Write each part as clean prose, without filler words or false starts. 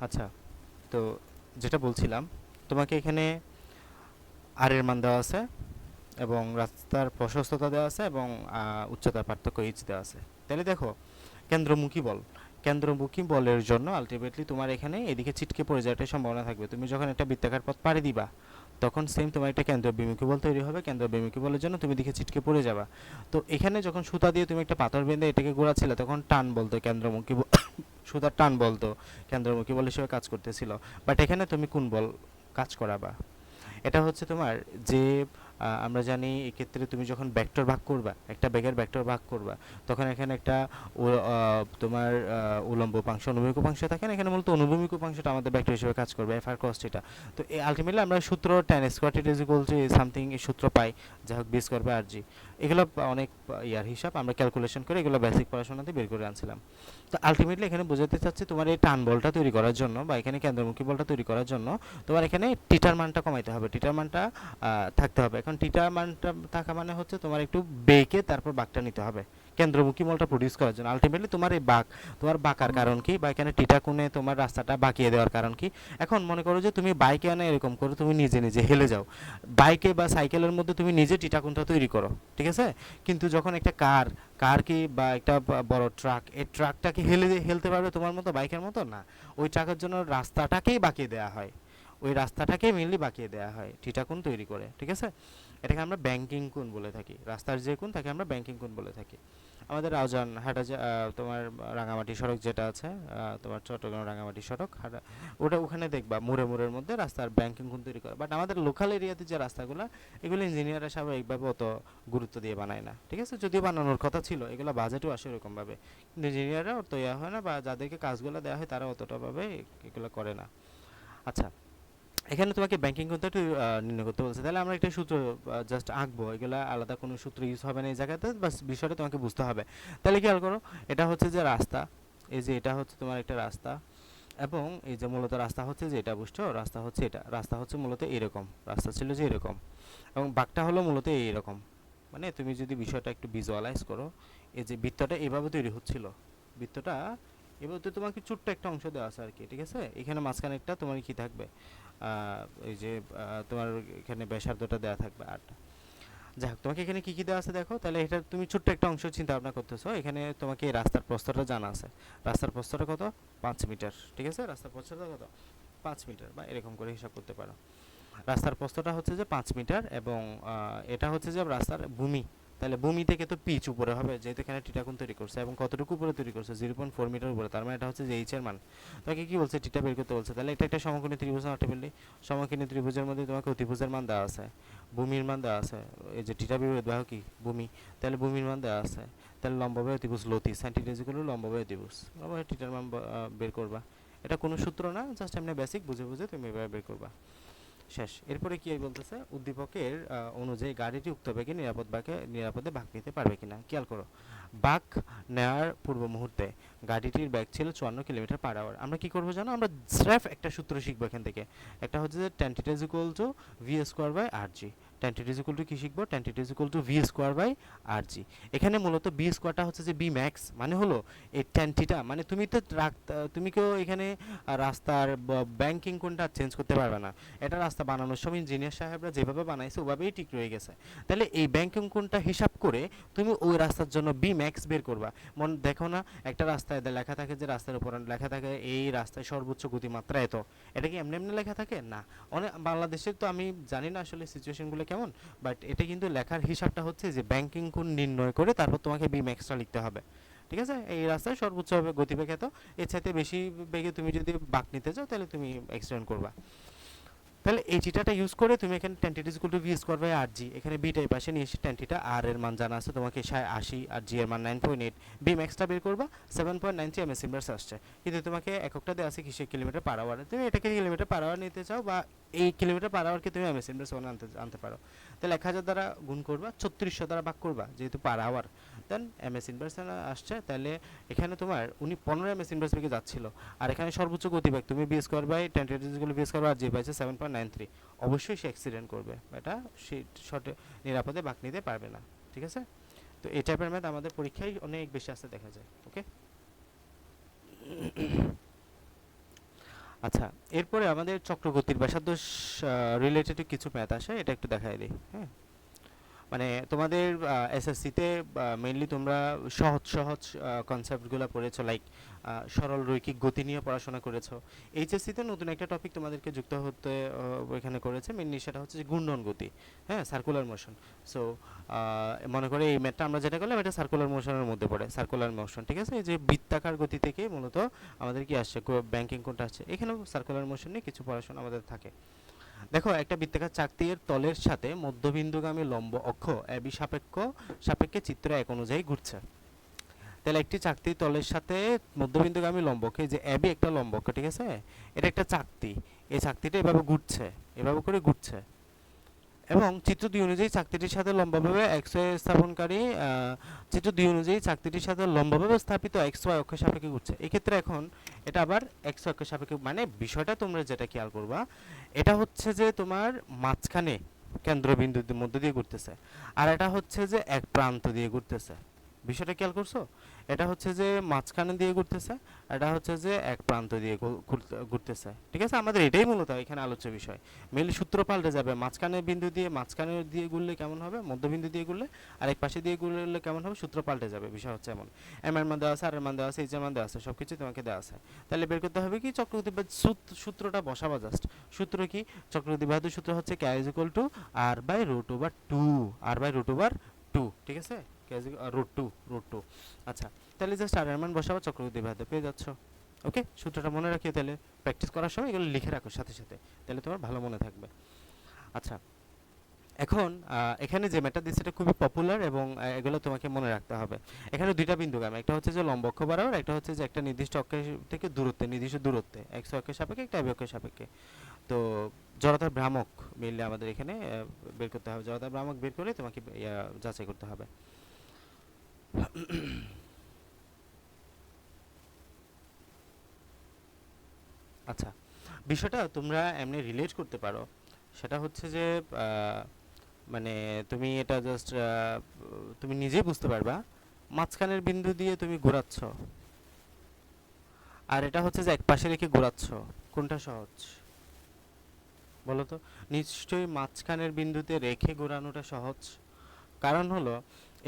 আচ্ছা, তো যেটা বলছিলাম, তোমাকে এখানে আর এর মান দেওয়া আছে এবং রাস্তার প্রশস্ততা দেওয়া আছে এবং উচ্চতার পার্থক্য এইচ দেওয়া আছে। তাহলে দেখো, কেন্দ্রমুখী বল, কেন্দ্রমুখী বলের জন্য আলটিমেটলি তোমার এখানে এদিকে ছিটকে পড়ে যাওয়ার সম্ভাবনা থাকবে। তুমি যখন একটা বৃত্তাকার পথ পাড়ি দিবা, তখন সেম তোমার একটা কেন্দ্র বিমুখী বল তৈরি হবে। কেন্দ্র বিমুখী বলের জন্য তুমি দিকে ছিটকে পড়ে যাবা। তো এখানে যখন সুতা দিয়ে তুমি একটা পাথর বেঁধে এটাকে ঘোরাচ্ছিলে, তখন টান বলতো কেন্দ্রমুখী সুতার টান বলতো কেন্দ্রমুখী বল হিসেবে কাজ করতেছিল। বাট এখানে তুমি কোন বল কাজ করাবা? এটা হচ্ছে তোমার যে আমরা জানি এক্ষেত্রে তুমি যখন ভেক্টর ভাগ করবা, একটা বেগের ভেক্টর ভাগ করবা, তখন এখানে একটা তোমার উলম্ব উপাংশ অনুভূমিক উপাংশ থাকে না, এখানে মূলত অনুভূমিক উপাংশটা আমাদের ভেক্টর হিসেবে কাজ করবে এফ আর কস থিটা। তো এই আলটিমেটলি আমরা সূত্র tan square theta is equal to something এই সূত্র পাই, যা হোক বি স্কয়ার বাই আর জি। এগুলো অনেক ইয়ার হিসাব আমরা ক্যালকুলেশন করে এগুলো বেসিক পড়াশোনাতে বের করে আনছিলাম। তো আলটিমেটলি এখানে বোঝাতে চাচ্ছি তোমার এই টান বলটা তৈরি করার জন্য বা এখানে কেন্দ্রমুখী বলটা তৈরি করার জন্য তোমার এখানে টিটার মানটা কমাইতে হবে, টিটার মানটা থাকতে হবে। এখন টিটার মানটা থাকা মানে হচ্ছে তোমার একটু বেঁকে তারপর বাঁকটা নিতে হবে কেন্দ্রমুখী বলটা প্রডিউস করার জন্য। আলটিমেটলি তোমার এই বাঁক, তোমার বাঁকার কারণ কি, বা এখানে টিটা কোণে তোমার রাস্তাটা বাঁকিয়ে দেওয়ার কারণ কি? এখন মনে করো যে তুমি বাইকে আনে এরকম করো, তুমি নিজে নিজে হেলে যাও, বাইকে বা সাইকেলের মধ্যে তুমি নিজে টিটা কোণটা তৈরি করো, ঠিক আছে? কিন্তু যখন একটা কার, কার কি বা একটা বড় ট্রাক, এই ট্রাকটাকে হেলতে পারবে তোমার মতো, বাইকের মতো না। ওই ট্রাকের জন্য রাস্তাটাকেই বাঁকিয়ে দেওয়া হয়, ওই রাস্তাটাকে মেনলি বাঁকিয়ে দেওয়া হয় টিটা কোণ তৈরি করে, ঠিক আছে? এটাকে আমরা ব্যাংকিং কোণ বলে থাকি, রাস্তার যে কোণ তাকে আমরা ব্যাংকিং কোণ বলে থাকি। আমাদের রাউজান হাটা যে তোমার রাঙামাটি সড়ক যেটা আছে, তোমার চট্টগ্রাম রাঙামাটি সড়ক হাটা, ওটা ওখানে দেখবা মোড়ের মধ্যে রাস্তার ব্যাংকিং কোণ তৈরি করে। বাট আমাদের লোকাল এরিয়াতে যে রাস্তাগুলো, এগুলো ইঞ্জিনিয়াররা স্বাভাবিকভাবে অত গুরুত্ব দিয়ে বানায় না, ঠিক আছে? যদিও বানানোর কথা ছিল, এগুলো বাজেটও আসে এরকমভাবে, কিন্তু ইঞ্জিনিয়াররা অত ইয়া হয় না, বা যাদেরকে কাজগুলো দেওয়া হয় তারা অতটাভাবে এগুলো করে না। আচ্ছা, এখানে তোমাকে ব্যাংকিং করতে একটু নির্ণয় করতে বলছে, তাহলে আমরা একটা সূত্র জাস্ট আঁকবো, এগুলা আলাদা কোনো সূত্র ইউজ হবে না এই জায়গাতে, বাস বিষয়টা তোমাকে বুঝতে হবে। তাহলে খেয়াল করো, এটা হচ্ছে যে রাস্তা, এই যে এটা হচ্ছে তোমার একটা রাস্তা, এবং এই যে মূলত রাস্তা হচ্ছে যে এটা, বুঝছো? রাস্তা হচ্ছে এটা, রাস্তা হচ্ছে মূলত এরকম, রাস্তা ছিল যে এরকম, এবং বাঁকটা হলো মূলত এইরকম। মানে তুমি যদি বিষয়টা একটু ভিজুয়ালাইজ করো, এই যে বৃত্তটা এভাবে তৈরি হচ্ছিল, বৃত্তটা এবার তো তোমাকে ছোট্ট একটা অংশ দেওয়া আছে আর কি, ঠিক আছে? এখানে মাঝখানে একটা তোমার কি থাকবে, এই যে তোমার এখানে ব্যাসার্ধটা দেওয়া থাকবে 8। যাই হোক, তোমাকে এখানে কি কি দেওয়া আছে দেখো, তাহলে এটা তুমি ছোট্ট একটা অংশ চিন্তা ভাবনা করতেছো। এখানে তোমাকে এই রাস্তার প্রস্থটা জানা আছে, রাস্তার প্রস্থটা কত? 5 মিটার, ঠিক আছে? রাস্তার প্রস্থটা কত? 5 মিটার, বা এরকম করে হিসাব করতে পারো। রাস্তার প্রস্থটা হচ্ছে যে 5 মিটার, এবং এটা হচ্ছে যে রাস্তার ভূমি, তাহলে ভূমি থেকে তো পিচ উপরে হবে, যেহেতু এখানে টিটাকোণ তৈরি করছে, এবং কতটুকু উপরে তৈরি করছে? 0.4 মিটার উপরে, তার মানে এটা হচ্ছে যে এইচ এর মান। তোমাকে কি বলছে? টিটা বের করতে বলছে। তাহলে এটা একটা সমকোণী ত্রিভুজ আলটিমেটলি, সমকোণী ত্রিভুজের মধ্যে তোমাকে অতিভুজের মান দেওয়া আছে, ভূমির মান দেওয়া আছে, এই যে টিটা বিবাহ কি ভূমি, তাহলে ভূমির মান দেওয়া আছে। তাহলে লম্ববায় অতিভুজ লতি, সাইন টিটা ইজ ইকুয়াল টু লম্ববায় অতিভুজ, লম্ববায় টিটার মান বের করবা। এটা কোনো সূত্র না, জাস্ট এমনি বেসিক বুঝে বুঝে তুমি এভাবে বের করবা। শেষ। এরপরে কি বলতেছে, উদ্দীপকের অনুযায়ী গাড়িটি উক্ত বেগে নিরাপদে বাঁক নিতে পারবে কিনা। খেয়াল করো, বাঁক নেওয়ার পূর্ব মুহূর্তে গাড়িটির বেগ ছিল 54 কিলোমিটার/আওয়ার। আমরা কি করবো জানো? আমরা স্রেফ একটা সূত্র শিখবো এখান থেকে, একটা হচ্ছে যে tan θ = v²/rg। tan θ = কি শিখবো? tan θ = v²/rg। এখানে মূলত b স্কোয়ারটা হচ্ছে যে b ম্যাক্স, মানে হলো এই tan θ, মানে তুমি তো তুমি কেউ এখানে রাস্তার ব্যাংকিং কোনটা চেঞ্জ করতে পারবে না। এটা রাস্তা বানানোর সময় ইঞ্জিনিয়ার সাহেবরা যেভাবে বানাইছে ওভাবেই ঠিক রয়ে গেছে। তাহলে এই ব্যাংকিং কোনটা হিসাব করে তুমি ওই রাস্তার জন্য বি ম্যাক্স বের করবা। দেখো না, একটা রাস্তায় লেখা থাকে যে রাস্তার উপর লেখা থাকে এই রাস্তায় সর্বোচ্চ গতিমাত্রা এত, এটা কি এমনি এমনি লেখা থাকে? না। অনেক বাংলাদেশের তো আমি জানি না আসলে সিচুয়েশনগুলো কেমন, বাট এটা কিন্তু লেখার হিসাবটা হচ্ছে যে ব্যাংকিং কোণ নির্ণয় করে তারপর তোমাকে বি ম্যাক্সটা লিখতে হবে, ঠিক আছে? এই রাস্তায় সর্বোচ্চ গতিবেগ এত, এর চাইতে বেশি বেগে তুমি যদি বাঁক নিতে চাও তাহলে তুমি এক্সটেন্ড করবা। তাহলে এই থিটাটা ইউজ করে তুমি এখানে tan θ = v²/rg, এখানে বিটা এই পাশে নিয়ে এসে tan θ, আর এর মান জানা আছে তোমাকে 80, আর জি এর মান 9.8, বি ম্যাক্সটা বের করবা, 7.93 ms ইনভার্স আসছে। কিন্তু তোমাকে এককটা দেওয়া আছে কিসে? কিলোমিটার/আওয়ার। তুমি এটাকে কিলোমিটার/আওয়ার নিতে চাও, বা এই কিলোমিটার/আওয়ারকে তুমি ms ইনভার্স আনতে পারো। তাহলে 1000 দ্বারা গুণ করবা, 3600 দ্বারা ভাগ করবা, যেহেতু পার আওয়ার, দেন ms ইনভার্স আসছে। তাহলে এখানে তোমার উনি 15 ms ইনভার্স বেগে যাচ্ছিল, আর এখানে সর্বোচ্চ গতিবেগ তুমি b²/tan θ = v²/rg পাইছে 7.93। অবশ্যই সে অ্যাক্সিডেন্ট করবে, এটা সে শর্টে নিরাপদে বাঁক নিতে পারবে না, ঠিক আছে? তো এই টাইপের ম্যাথ আমাদের পরীক্ষায় অনেক বেশি আসতে দেখা যায়, ওকে? আচ্ছা, এরপরে আমাদের চক্রগতির ব্যাসার্ধ রিলেটেড কিছু ম্যাথ আসে, এটা একটু দেখাই দিই। হ্যাঁ, মানে তোমাদের এসএসসিতে মেইনলি তোমরা সহজ সহজ কনসেপ্টগুলো পড়েছো, লাইক সরল রৈখিক গতি নিয়ে পড়াশোনা করেছো। এইচএসসিতে নতুন একটা টপিক তোমাদেরকে যুক্ত হতে এখানে করেছে, মেইনলি সেটা হচ্ছে যে ঘূর্ণন গতি। হ্যাঁ, সার্কুলার মোশন। সো মনে করে এই ম্যাথটা আমরা যেটা করলাম এটা সার্কুলার মোশনের মধ্যে পড়ে, সার্কুলার মোশন। ঠিক আছে, এই যে বৃত্তাকার গতি থেকে মূলত আমাদের কি আসছে, ব্যাংকিং কোনটা আসছে, এখানেও সার্কুলার মোশন নিয়ে কিছু পড়াশোনা আমাদের থাকে। দেখো, একটা বৃত্তাকার চাকতির তলের সাথে মধ্যবিন্দুগামী লম্ব অক্ষ এবি সাপেক্ষে চিত্র এক অনুযায়ী ঘুরছে। তাহলে একটি চাকতির তলের সাথে মধ্যবিন্দুগামী লম্ব অক্ষ, এই যে এবি একটা লম্ব অক্ষ, ঠিক আছে, এটা একটা চাকতি। এই চাকতিটা এভাবে ঘুরছে, এভাবে করে ঘুরছে, এবং চিত্র 2 অনুযায়ী চাকতিটির সাথে লম্বভাবে এক্স ওয়াই স্থাপনকারী চিত্র 2 অনুযায়ী চাকতিটির সাথে লম্বভাবে স্থাপিত এক্স ওয়াই অক্ষের সাপেক্ষে ঘুরছে। এক্ষেত্রে এখন এটা আবার এক্স ওয়াই অক্ষের সাপেক্ষে, মানে বিষয়টা তোমরা যেটা খেয়াল করবা, এটা হচ্ছে যে তোমার মাঝখানে কেন্দ্রবিন্দুর মধ্য দিয়ে ঘুরতেছে, আর এটা হচ্ছে যে এক প্রান্ত দিয়ে ঘুরতেছে। বিষয়টা খেয়াল করছো? এটা হচ্ছে যে মাঝখানে দিয়ে ঘুরতেছে, এটা হচ্ছে যে এক প্রান্ত দিয়ে ঘুরতেছে। ঠিক আছে, আমাদের এটাই মূলত এখানে আলোচ্য বিষয়। মেইনলি সূত্র পাল্টে যাবে, মাঝখানে দিয়ে ঘুরলে কেমন হবে, মধ্যবিন্দু দিয়ে ঘুরলে, আর এক পাশে দিয়ে ঘুরলে কেমন হবে, সূত্র পাল্টে যাবে। বিষয় হচ্ছে এমন, এম এর মান দেওয়া আছে, আর এর মান দেওয়া আছে, এইচ এর মান দেওয়া আছে, সবকিছু তোমাকে দেওয়া আছে। তাহলে বের করতে হবে কি চক্রবর্তী সূত্রটা বসাবা জাস্ট। সূত্র কি? চক্রবর্তী বাহুর সূত্র হচ্ছে k is equal to r by root over 2, r by root over 2। ঠিক আছে, k is root 2। আচ্ছা, তাহলে জাস্ট আর এর মান বসাবো, চক্রবর্তী বাহুতে পেয়ে যাচ্ছ। ওকে, সূত্রটা মনে রাখিও, তাহলে প্র্যাকটিস করার সময় এগুলো লিখে রাখো সাথে সাথে, তাহলে তোমার ভালো মনে থাকবে। আচ্ছা, এখন এখানে যে ম্যাথটা দিচ্ছে এটা খুবই পপুলার, এবং এগুলো তোমাকে মনে রাখতে হবে। এখানে দুইটা বিন্দুগামী, একটা হচ্ছে যে লম্ব অক্ষ বরাবর, একটা হচ্ছে যে একটা নির্দিষ্ট অক্ষের থেকে নির্দিষ্ট দূরত্বে এক্স অক্ষের সাপেক্ষে, একটা এবি অক্ষের সাপেক্ষে। তো জড়তার ভ্রামক মিললে আমাদের এখানে বের করতে হবে, জড়তার ভ্রামক বের করে তোমাকে যাচাই করতে হবে। আচ্ছা, বিষয়টা তোমরা এমনি রিলেট করতে পারো, সেটা হচ্ছে যে মানে তুমি এটা জাস্ট তুমি নিজেই বুঝতে পারবা। মাঝখানের বিন্দু দিয়ে তুমি ঘোরাচ্ছ, আর এটা হচ্ছে যে এক পাশে রেখে ঘোরাচ্ছ, কোনটা সহজ বলো তো? নিশ্চয়ই মাঝখানের বিন্দুতে রেখে ঘোরানোটা সহজ। কারণ হলো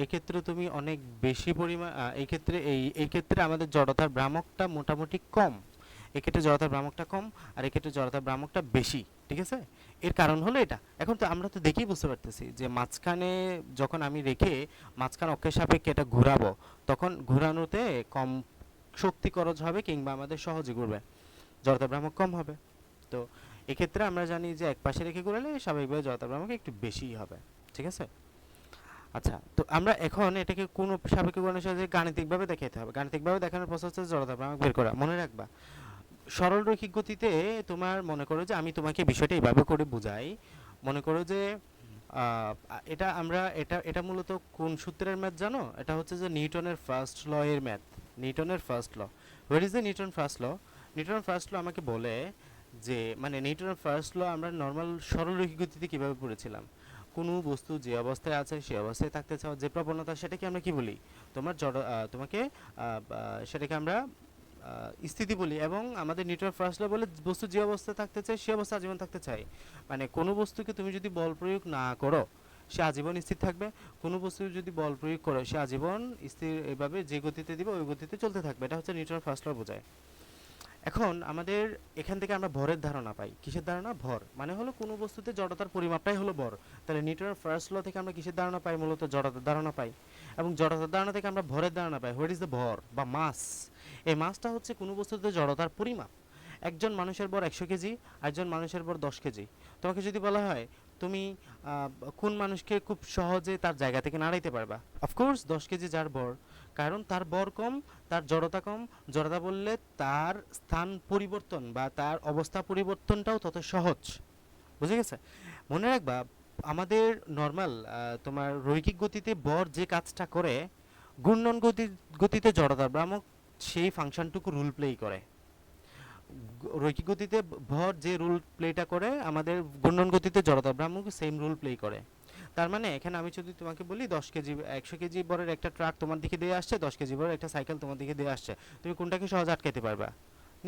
এক্ষেত্রে তুমি অনেক বেশি পরিমাণ, এই ক্ষেত্রে আমাদের জড়তার ভ্রামকটা মোটামুটি কম, এক্ষেত্রে জড়তার ভ্রামকটা কম, আর এক্ষেত্রে জড়তার ভ্রামকটা বেশি। ঠিক আছে, এর কারণ হলো এটা। এখন তো আমরা তো দেখেই বুঝতে পারতেছি যে মাঝখানে যখন আমি রেখে মাঝখান অক্ষের সাপেক্ষে এটা ঘোরাবো, তখন ঘোরানোতে কম শক্তি খরচ হবে, কিংবা আমাদের সহজে ঘুরবে, জড়তার ভ্রামক কম হবে। তো এক্ষেত্রে আমরা জানি যে এক পাশে রেখে ঘোরালে স্বাভাবিকভাবে জড়তার ভ্রামক একটু বেশিই হবে। ঠিক আছে, আচ্ছা, তো আমরা এখন এটাকে কোন সাপেক্ষে ঘূর্ণনের সাহায্যে গাণিতিকভাবে দেখাতে হবে। গাণিতিকভাবে দেখানোর প্রসেস হচ্ছে জড়তা ভ্রামক বের করা। মনে রাখবা, সরল রৈখিক গতিতে তোমার মনে করো যে আমি তোমাকে বিষয়টা এইভাবে করে বুঝাই। মনে করো যে এটা আমরা এটা মূলত কোন সূত্রের ম্যাথ জানো? এটা হচ্ছে যে নিউটনের ফার্স্ট ল এর ম্যাথ। নিউটনের first law, what is the Newton first law? Newton first law আমাকে বলে যে, মানে নিউটনের ফার্স্ট ল আমরা নর্মাল সরল রৈখিক গতিতে কিভাবে পড়েছিলাম, কোনো বস্তু যে অবস্থায় আছে সেই অবস্থায় থাকতে চাওয়ার যে প্রবণতা, সেটাকে আমরা কি বলি? তোমার তোমাকে সেটাকে আমরা স্থিতি বলি। এবং আমাদের নিউটন ফার্স্ট ল বলে বস্তু যে অবস্থায় থাকতে চায় সে অবস্থা আজীবন থাকতে চায়। মানে কোনো বস্তুকে তুমি যদি বল প্রয়োগ না করো সে আজীবন স্থির থাকবে, কোনো বস্তু যদি বল প্রয়োগ করো সে আজীবন স্থির, এভাবে যে গতিতে দিবে ওই গতিতে চলতে থাকবে। এটা হচ্ছে নিউটন ফার্স্ট ল বোঝায়। এখন আমাদের এখান থেকে আমরা ভরের ধারণা পাই। কিসের ধারণা? ভর মানে হলো কোনো বস্তুতে জড়তার পরিমাপটাই হলো ভর। তাহলে নিউটনের ফার্স্ট ল থেকে আমরা কিসের ধারণা পাই? মূলত জড়তার ধারণা পাই। এবং জড়তার ধারণা থেকে আমরা ভরের ধারণা পাই। হোয়াট ইজ দ্য ভর বা মাস? এই মাসটা হচ্ছে কোনো বস্তুতে জড়তার পরিমাপ। একজন মানুষের ভর 100 কেজি, একজন মানুষের ভর 10 কেজি। তোমাকে যদি বলা হয় তুমি কোন মানুষকে খুব সহজে তার জায়গা থেকে নাড়াইতে পারবা, অফকোর্স 10 কেজি যার ভর, কারণ তার ভর কম, তার জড়তা কম। জড়তা বললে তার স্থান পরিবর্তন বা তার অবস্থা পরিবর্তনটাও তত সহজ। বুঝে গেছে? মনে রাখবা, আমাদের নর্মাল তোমার রৈখিক গতিতে ভর যে কাজটা করে, ঘূর্ণন গতিতে জড়তার ভ্রামক সেই ফাংশনটুকু রুল প্লে করে। রৈখিক গতিতে ভর যে রুল প্লেটা করে, আমাদের ঘূর্ণন গতিতে জড়তার ভ্রামক সেম রুল প্লে করে। তার মানে এখানে আমি যদি তোমাকে বলি 10 কেজি 100 কেজি বরের একটা ট্রাক তোমার দিকে দিয়ে আসছে, 10 কেজি বরের একটা সাইকেল তোমার দিকে দিয়ে আসছে, তুমি কোনটাকে সহজে আটকাইতে পারবা?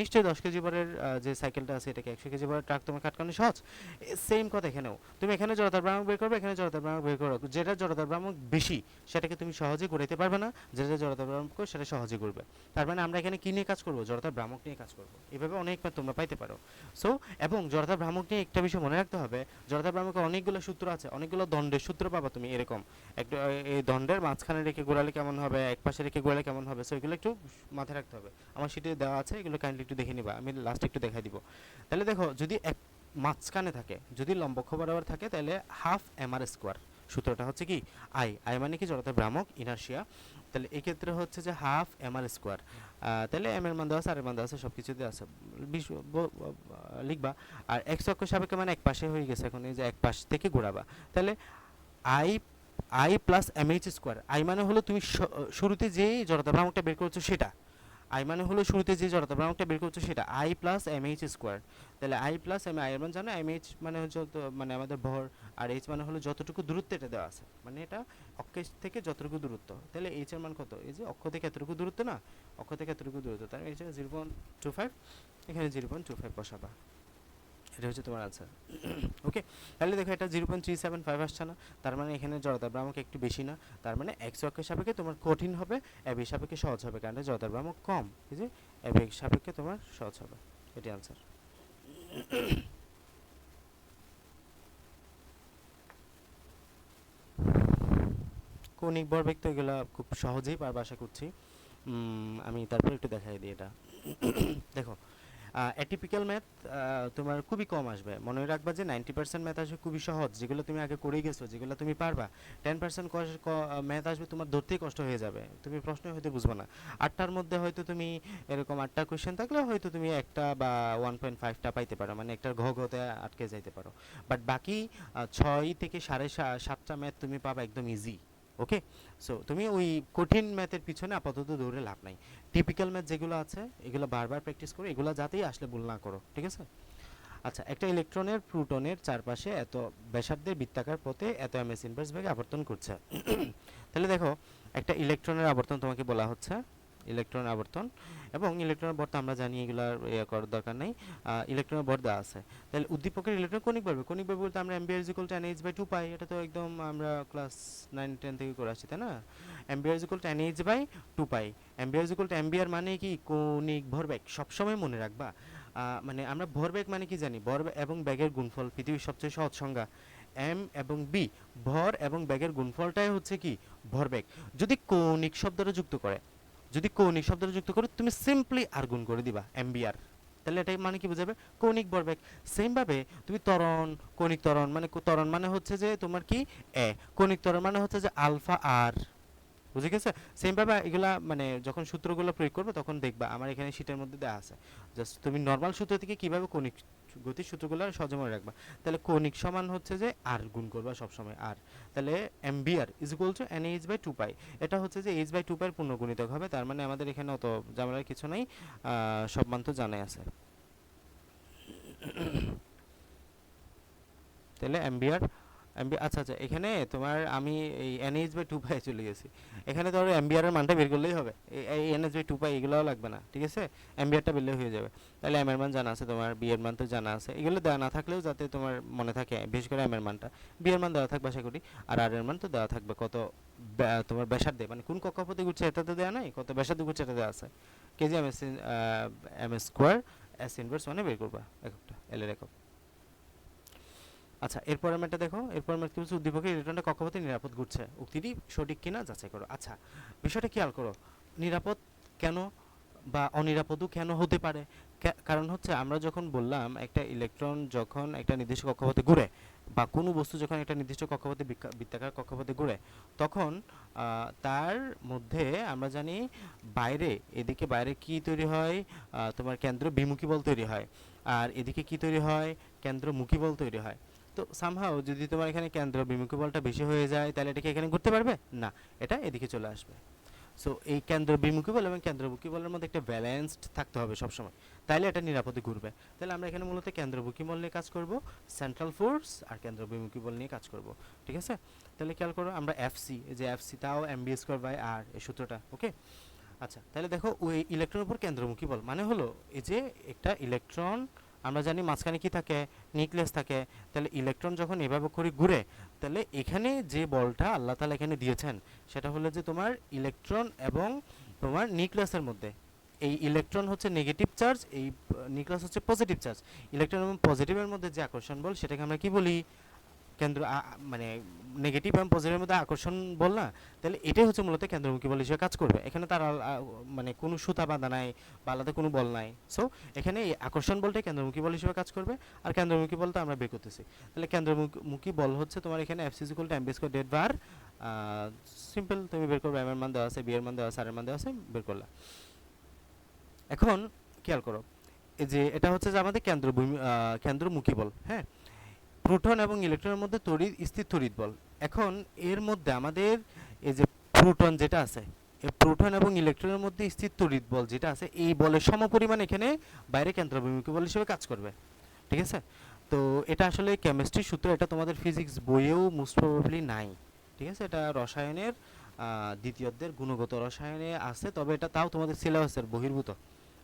নিশ্চয়ই 10 কেজি ভরের যে সাইকেলটা আছে এটাকে 100 কেজি ভরের ট্রাক তোমাকে আটকানো সহজ। সেম কথা এখানেও, তুমি এখানে জড়তার ভ্রামক বের করবে, এখানে জড়তার ভ্রামক বের করো, যেটা জড়তার ভ্রামক বেশি সেটাকে তুমি সহজে ঘুরাইতে পারবে না, যেটা জড়তার ভ্রামক কম সেটা সহজে ঘুরবে। তার মানে আমরা এখানে কি নিয়ে কাজ করব, জড়তার ভ্রামক নিয়ে কাজ করব। এভাবে অনেকবার তোমরা পাইতে পারো। সো এবং জড়তার ভ্রামক নিয়ে একটা বিষয় মনে রাখতে হবে, জড়তার ভ্রামকের অনেকগুলো সূত্র আছে, অনেকগুলো দণ্ডের সূত্র পাবা তুমি এরকম একটা, এই দণ্ডের মাঝখানে রেখে ঘোরালে কেমন হবে, এক পাশে রেখে ঘোরালে কেমন হবে, সো এগুলো একটু মাথায় রাখতে হবে। আমার শিটে দেওয়া আছে, এগুলো কাইন্ডলি একটু দেখে নিবা, আমি লাস্টে একটু দেখাই দিব। তাহলে দেখো, যদি এক মাঝখানে থাকে, যদি লম্বক্ষ বরাবর থাকে, তাহলে হাফ এমআর স্কোয়ার, সূত্রটা হচ্ছে কি আই, আই মানে কি জড়তার ভ্রামক ইনার্শিয়া, তাহলে এই ক্ষেত্রে হচ্ছে যে হাফ এমআর স্কোয়ার। তাহলে এম এর মান দেওয়া আছে, আর এর মান দেওয়া আছে, সব কিছুতে আছে, লিখবা। আর এক্স অক্ষ সাপেক্ষে মানে এক পাশে হয়ে গেছে, এখন এই যে এক পাশ থেকে ঘোরাবা, তাহলে I I plus M H square. I মানে হলো তুমি শুরুতে যেই জড়তা ভ্রামকটা বের করছো সেটা, আই মানে হলো শুরুতে যে জড়তা ভ্রামকটা বের করছো সেটা, I plus M H square. তাহলে আই প্লাস এম, আই এর মান জানো, এম এইচ মানে হচ্ছে মানে আমাদের ভর, আর এইচ মানে হলো যতটুকু দূরত্ব এটা দেওয়া আছে, মানে এটা অক্ষের থেকে যতটুকু দূরত্ব। তাহলে এইচ এর মান কত, এই যে অক্ষ থেকে এতটুকু দূরত্ব না, অক্ষ থেকে এতটুকু দূরত্ব, তার মানে 0.25, এখানে 0.25 বসাবা, এটা হচ্ছে তোমার আনসার। ওকে, তাহলে দেখো এটা 0.375 আসছে না, তার মানে এখানে জড়তার ভ্রামক একটু বেশি না, তার মানে এক্স অক্ষের সাপেক্ষে তোমার কঠিন হবে, এবি সাপেক্ষে সহজ হবে, কারণ জড়তার ভ্রামক কম, এই যে এবি সাপেক্ষে তোমার সহজ হবে, এটি আনসার। কৌণিক ভরবেগ তো এগুলো খুব সহজেই পারবা আশা করছি। আমি তারপর একটু দেখাই দিই এটা। দেখো, অ্যাটিপিক্যাল ম্যাথ তোমার খুবই কম আসবে, মনে রাখবা যে 90% ম্যাথ আসবে খুবই সহজ, যেগুলো তুমি আগে করেই গেছো, যেগুলো তুমি পারবা। 10% ম্যাথ আসবে তোমার ধরতেই কষ্ট হয়ে যাবে, তুমি প্রশ্ন হয়তো বুঝবে না। 8টার মধ্যে হয়তো তুমি এরকম 8টা কোয়েশ্চেন থাকলে হয়তো তুমি একটা বা 1.5টা পাইতে পারো, মানে একটার ঘতে আটকে যাইতে পারো। বাট বাকি 6 থেকে 7.5টা ম্যাথ তুমি পাবা একদম ইজি। ওকে, সো তুমি ওই কঠিন ম্যাথের পিছনে আপাতত দৌড়ে লাভ নাই। টিপিক্যাল ম্যাথ যেগুলো আছে এগুলো বারবার প্র্যাকটিস করো, এগুলো যাতেই আসলে ভুল না করো, ঠিক আছে? আচ্ছা, একটা ইলেকট্রনের প্রোটনের চারপাশে এত ব্যাসার্ধের বৃত্তাকার পথে এত এমএস ইনভার্স বেগে আবর্তন করছে। তাহলে দেখো, একটা ইলেকট্রনের আবর্তন তোমাকে বলা হচ্ছে, ইলেকট্রনের আবর্তন, এবং ইলেকট্রনের ভর তো আমরা জানি, এগুলার ইয়ে করার দরকার নেই। ইলেকট্রনের ভর দেওয়া আছে, তাহলে উদ্দীপকের ইলেকট্রন কণিক বাড়বে, কণিক বাড়বে বলতে আমরা এম্বিয়ার ইজ ইকুয়াল টু NH/2 পাই, এটা তো একদম আমরা ক্লাস 9-10 থেকে করে আসছি, তাই না? Ampere is equal to NH/2 pi, ampere is equal to ampere মানে কি কণিক ভরবেগ, সবসময় মনে রাখবা। মানে আমরা ভরবেগ মানে কি জানি, ভর এবং বেগের গুণফল, পৃথিবীর সবচেয়ে সহজ সংজ্ঞা, এম এবং বি, ভর এবং বেগের গুণফলটাই হচ্ছে কি ভরবেগ। যদি কৌণিক শব্দটা যুক্ত করে, যদি কৌণিক শব্দটা যুক্ত করে, তুমি সিম্পলি আর গুণ করে দিবা এমবিআর, তাহলে এটাই মানে কি বোঝাবে, কৌণিক ভরবেগ। সেম ভাবে তুমি ত্বরণ, কৌণিক ত্বরণ মানে, ত্বরণ মানে হচ্ছে যে তোমার কি কৌণিক ত্বরণ মানে হচ্ছে যে আলফা আর, বুঝে গেছে? সেম ভাবে এগুলা মানে যখন সূত্রগুলো প্রয়োগ করবে তখন দেখবা আমার এখানে শীটের মধ্যে দেওয়া আছে, জাস্ট তুমি নর্মাল সূত্র থেকে কিভাবে কৌণিক গতির সূত্রগুলো সহজে মনে রাখবা। তাহলে কৌণিক সমান হচ্ছে যে আর গুণ করবা সবসময় আর, তাহলে MBR is equal to NH/2 পাই, এটা হচ্ছে যে H/2 পাই পূর্ণ গুণিতক হবে, তার মানে আমাদের এখানে অত ঝামেলার কিছু নাই, সব মান তো জানাই আছে। তাহলে এমবিআর, আচ্ছা আচ্ছা, এখানে তোমার আমি এই NH/2 পাই চলে গেছি, এখানে ধরো এমবিআর এর মানটা বের করলেই হবে, এই NH/2 পাই এগুলোও লাগবে না, ঠিক আছে? এমবিআরটা বেরলে হয়ে যাবে। তাহলে এম এর মান জানা আছে তোমার, বি এর মান তো জানা আছে, এগুলো দেওয়া না থাকলেও যাতে তোমার মনে থাকে, বিশেষ করে এম এর মানটা, বি এর মান দেওয়া থাকবে আশা করি, আর আর এর মান তো দেওয়া থাকবে কত, তোমার ব্যাসার্ধে মানে কোন কক্ষপথে ঘুরছে এটা তো দেওয়া নাই, কত ব্যাসার্ধে ঘুরছে এটা দেওয়া আছে, KG M square S inverse মানে বের করবা এককটা, এল এর একক। আচ্ছা, এরপরের ম্যাটটা দেখো, এরপরের ম্যাট কি বলছে, উদ্দীপকের ইলেকট্রনটা কক্ষপথে নিরাপদ ঘুরছে, উক্তিটি সঠিক কিনা যাচাই করো। আচ্ছা, বিষয়টা খেয়াল করো, নিরাপদ কেন বা অনিরাপদও কেন হতে পারে, কারণ হচ্ছে আমরা যখন বললাম একটা ইলেকট্রন যখন একটা নির্দিষ্ট কক্ষপথে ঘুরে, বা কোনো বস্তু যখন একটা নির্দিষ্ট কক্ষপথে বৃত্তাকার কক্ষপথে ঘুরে, তখন তার মধ্যে আমরা জানি বাইরে, এদিকে বাইরে কি তৈরি হয়, তোমার কেন্দ্র বিমুখী বল তৈরি হয়, আর এদিকে কি তৈরি হয়, কেন্দ্রমুখী বল তৈরি হয়। তো সামহাও যদি তোমার এখানে কেন্দ্র বিমুখী বলটা বেশি হয়ে যায়, তাহলে এটা কি এখানে ঘুরতে পারবে না, এটা এদিকে চলে আসবে। সো এই কেন্দ্র বিমুখী বল এবং কেন্দ্রমুখী বলের মধ্যে একটা ব্যালেন্সড থাকতে হবে সবসময়, তাইলে এটা নিরাপদে ঘুরবে। তাহলে আমরা এখানে মূলত কেন্দ্রমুখী বল নিয়ে কাজ করব, সেন্ট্রাল ফোর্স আর কেন্দ্র বিমুখী বল নিয়ে কাজ করব, ঠিক আছে? তাহলে খেয়াল করো, আমরা এফসি, এই যে এফসি তাও এমবি স্কোয়ার বাই আর, এই সূত্রটা, ওকে? আচ্ছা, তাহলে দেখো ওই ইলেকট্রনের উপর কেন্দ্রমুখী বল মানে হলো এই যে একটা ইলেকট্রন, আমরা জানি মাঝখানে কি থাকে, নিউক্লিয়াস থাকে। তাহলে ইলেকট্রন যখন এভাবে করে ঘুরে, তাহলে এখানে যে বলটা আল্লাহ তাআলা এখানে দিয়েছেন সেটা হলো যে তোমার ইলেকট্রন এবং তোমার নিউক্লিয়াসের মধ্যে। এই ইলেকট্রন হচ্ছে নেগেটিভ চার্জ, এই নিউক্লিয়াস হচ্ছে পজিটিভ চার্জ। ইলেকট্রন এবং পজিটিভের মধ্যে যে আকর্ষণ বল সেটাকে আমরা কি বলি, কেন্দ্র মানে নেগেটিভ এবং পজিটিভের মধ্যে আকর্ষণ বল না। তাহলে এটাই হচ্ছে মূলত কেন্দ্রমুখী বল হিসেবে কাজ করবে। এখানে তার মানে কোনো সুতা বাঁধা নাই বা আলাদা কোনো বল নাই। সো এখানে এই আকর্ষণ বলটাই কেন্দ্রমুখী বল হিসেবে কাজ করবে। আর কেন্দ্রমুখী বলটা আমরা বের করতেছি। তাহলে কেন্দ্রমুখী বল হচ্ছে তোমার এখানে F C equal to M B square ডেড বার, সিম্পল তুমি বের করবে, এম এর মান দেওয়া আছে, বি এর মান দেওয়া আছে, আর এর মান দেওয়া আছে, বের করলা। এখন খেয়াল করো, এই যে এটা হচ্ছে যে আমাদের কেন্দ্রমুখী বল। হ্যাঁ, প্রোটন এবং ইলেকট্রনের মধ্যে স্থির তড়িৎ বল। এখন এর মধ্যে আমাদের এই যে প্রোটন যেটা আছে, এই প্রোটন এবং ইলেকট্রনের মধ্যে স্থির তড়িৎ বল যেটা আছে, এই বলের সমপরিমাণ এখানে বাইরে কেন্দ্রবিমুখী বল হিসেবে কাজ করবে। ঠিক আছে? তো এটা আসলে কেমিস্ট্রি সূত্র, এটা তোমাদের ফিজিক্স বইয়েও মোস্ট প্রবাবলি নাই। ঠিক আছে? এটা রসায়নের দ্বিতীয় অধ্যায়ের গুণগত রসায়নে আছে, তবে এটা তাও তোমাদের সিলেবাসের বহির্ভূত।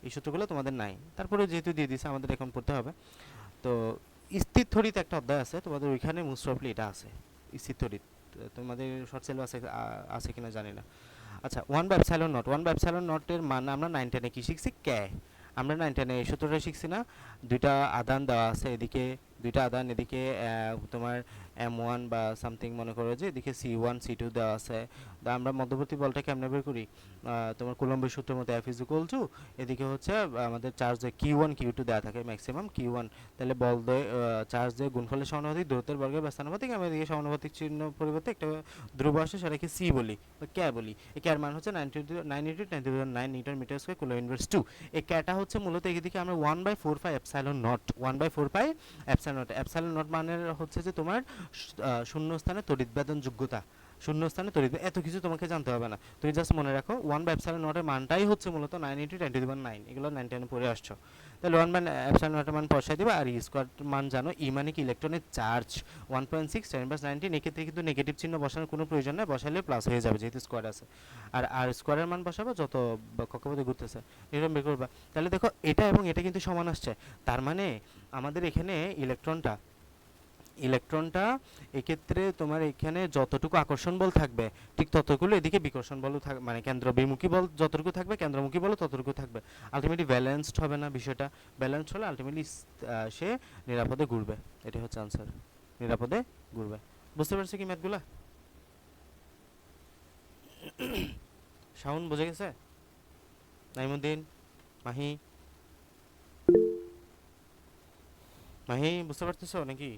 এই সূত্রগুলো তোমাদের নাই, তারপরে যেহেতু দিয়ে দিছে আমাদের এখন পড়তে হবে। তো স্থির তড়িৎ একটা অধ্যায় আছে তোমাদের, ওইখানে মোস্ট প্রবাবলি এটা আছে, স্থির তড়িৎ। তোমাদের শর্ট সিলেবাসে আছে কিনা জানি না। আচ্ছা, 1/epsilon naught, 1/epsilon naught এর মান আমরা 9 10 কি শিখছি, কে। আমরা 9 10 এই সূত্রটা শিখছি না, দুইটা আদান দেওয়া আছে, এদিকে দুইটা আদান, এদিকে তোমার M1 বা সামথিং মনে করো যে এদিকে C1 C2 দেওয়া আছে। আমরা মধ্যবর্তী বলটা কেমনে বের করি, তোমার কুলম্বের সূত্রের মধ্যে F ইজ ইকুয়াল টু, এদিকে হচ্ছে আমাদের চার্জ Q1 Q2 দেওয়া থাকে ম্যাক্সিমাম Q1। তাহলে বল দিয়ে চার্জ দিয়ে গুণফলের সমানুপাতিক, দূরত্বের বর্গের ব্যস্তানুপাতিক, আমরা এদিকে সমানুপাতিক চিহ্ন পরিবর্তে একটা ধ্রুব আসে, সেটাকে C বলি বা কে বলি। এই ক্যার মান হচ্ছে 9 × 10⁹ newton metre square coulomb inverse 2। এই ক্যাটা হচ্ছে মূলত এদিকে আমরা 1/4π/এপসাইলন নট, 1/4π/এপসাইলন নট। এপসাইলন নট মানের হচ্ছে যে তোমার শূন্য স্থানে তড়িৎ বেদন যোগ্যতা, শূন্য স্থানে তড়িৎ, এত কিছু তোমাকে জানতে হবে না, তুমি জাস্ট মনে রাখো 1/এপসাইলন নটের মানটাই হচ্ছে মূলত 9 × 10⁹, এগুলো 9 10 পড়ে আসছো। তাহলে 1/এপসাইলন নটের মান বসাই দিবা, আর ই স্কোয়ার মান জানো, ই মানে কি ইলেকট্রনের চার্জ 1.6 10⁻19। এক্ষেত্রে কিন্তু নেগেটিভ চিহ্ন বসানোর কোনো প্রয়োজন নেই, বসালে প্লাস হয়ে যাবে যেহেতু স্কোয়ার আছে। আর স্কোয়ারের মান বসাবো যত কক্ষপথে ঘুরতেছে এরকম বের করবা। তাহলে দেখো এটা এবং এটা কিন্তু সমান আসছে, তার মানে আমাদের এখানে ইলেকট্রনটা এক্ষেত্রে তোমার এখানে যতটুকু আকর্ষণ বল থাকবে ঠিক ততগুলো এদিকে বিকর্ষণ বলও থাকবে, মানে কেন্দ্রবিমুখী বল যতটুকু থাকবে কেন্দ্রমুখী বল ততটুকু থাকবে। আলটিমেটলি ব্যালেন্সড হবে না বিষয়টা, ব্যালেন্সড হলে আলটিমেটলি সে নিরাপদে ঘুরবে। এটাই হচ্ছে আনসার, নিরাপদে ঘুরবে। বুঝতে পারছো কি ম্যাথগুলা? শাওন বুঝে গেছে? নাইমুদ্দিন, মাহি, মাহি বুঝতে পারতেছো নাকি?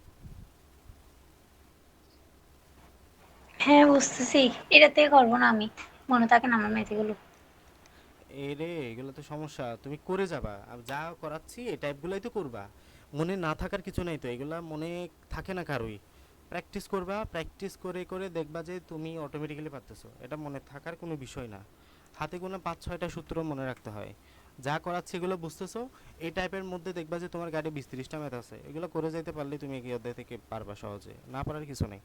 হ্যাঁ বুঝতেছি, এটাতে করবো না আমি, মনে থাকে না আমার মেয়েগুলো। এই রে, এগুলো তো সমস্যা, তুমি করে যাবা, আর যা করাচ্ছি এই টাইপগুলোই তো করবা। মনে না থাকার কিছু নেই তো, এগুলা মনে থাকে না কারোই। প্র্যাকটিস করবা, প্র্যাকটিস করে করে দেখবা যে তুমি অটোমেটিক্যালি পারতেছো, এটা মনে থাকার কোনো বিষয় না। হাতে গোনা 5-6টা সূত্র মনে রাখতে হয়, যা করাচ্ছি এগুলো বুঝতেছো। এই টাইপের মধ্যে দেখবা যে তোমার গাড়ি 20-30টা ম্যাথ আছে, এগুলো করে যাইতে পারলে তুমি এই অধ্যায় থেকে পারবা সহজে, না পারার কিছু নেই।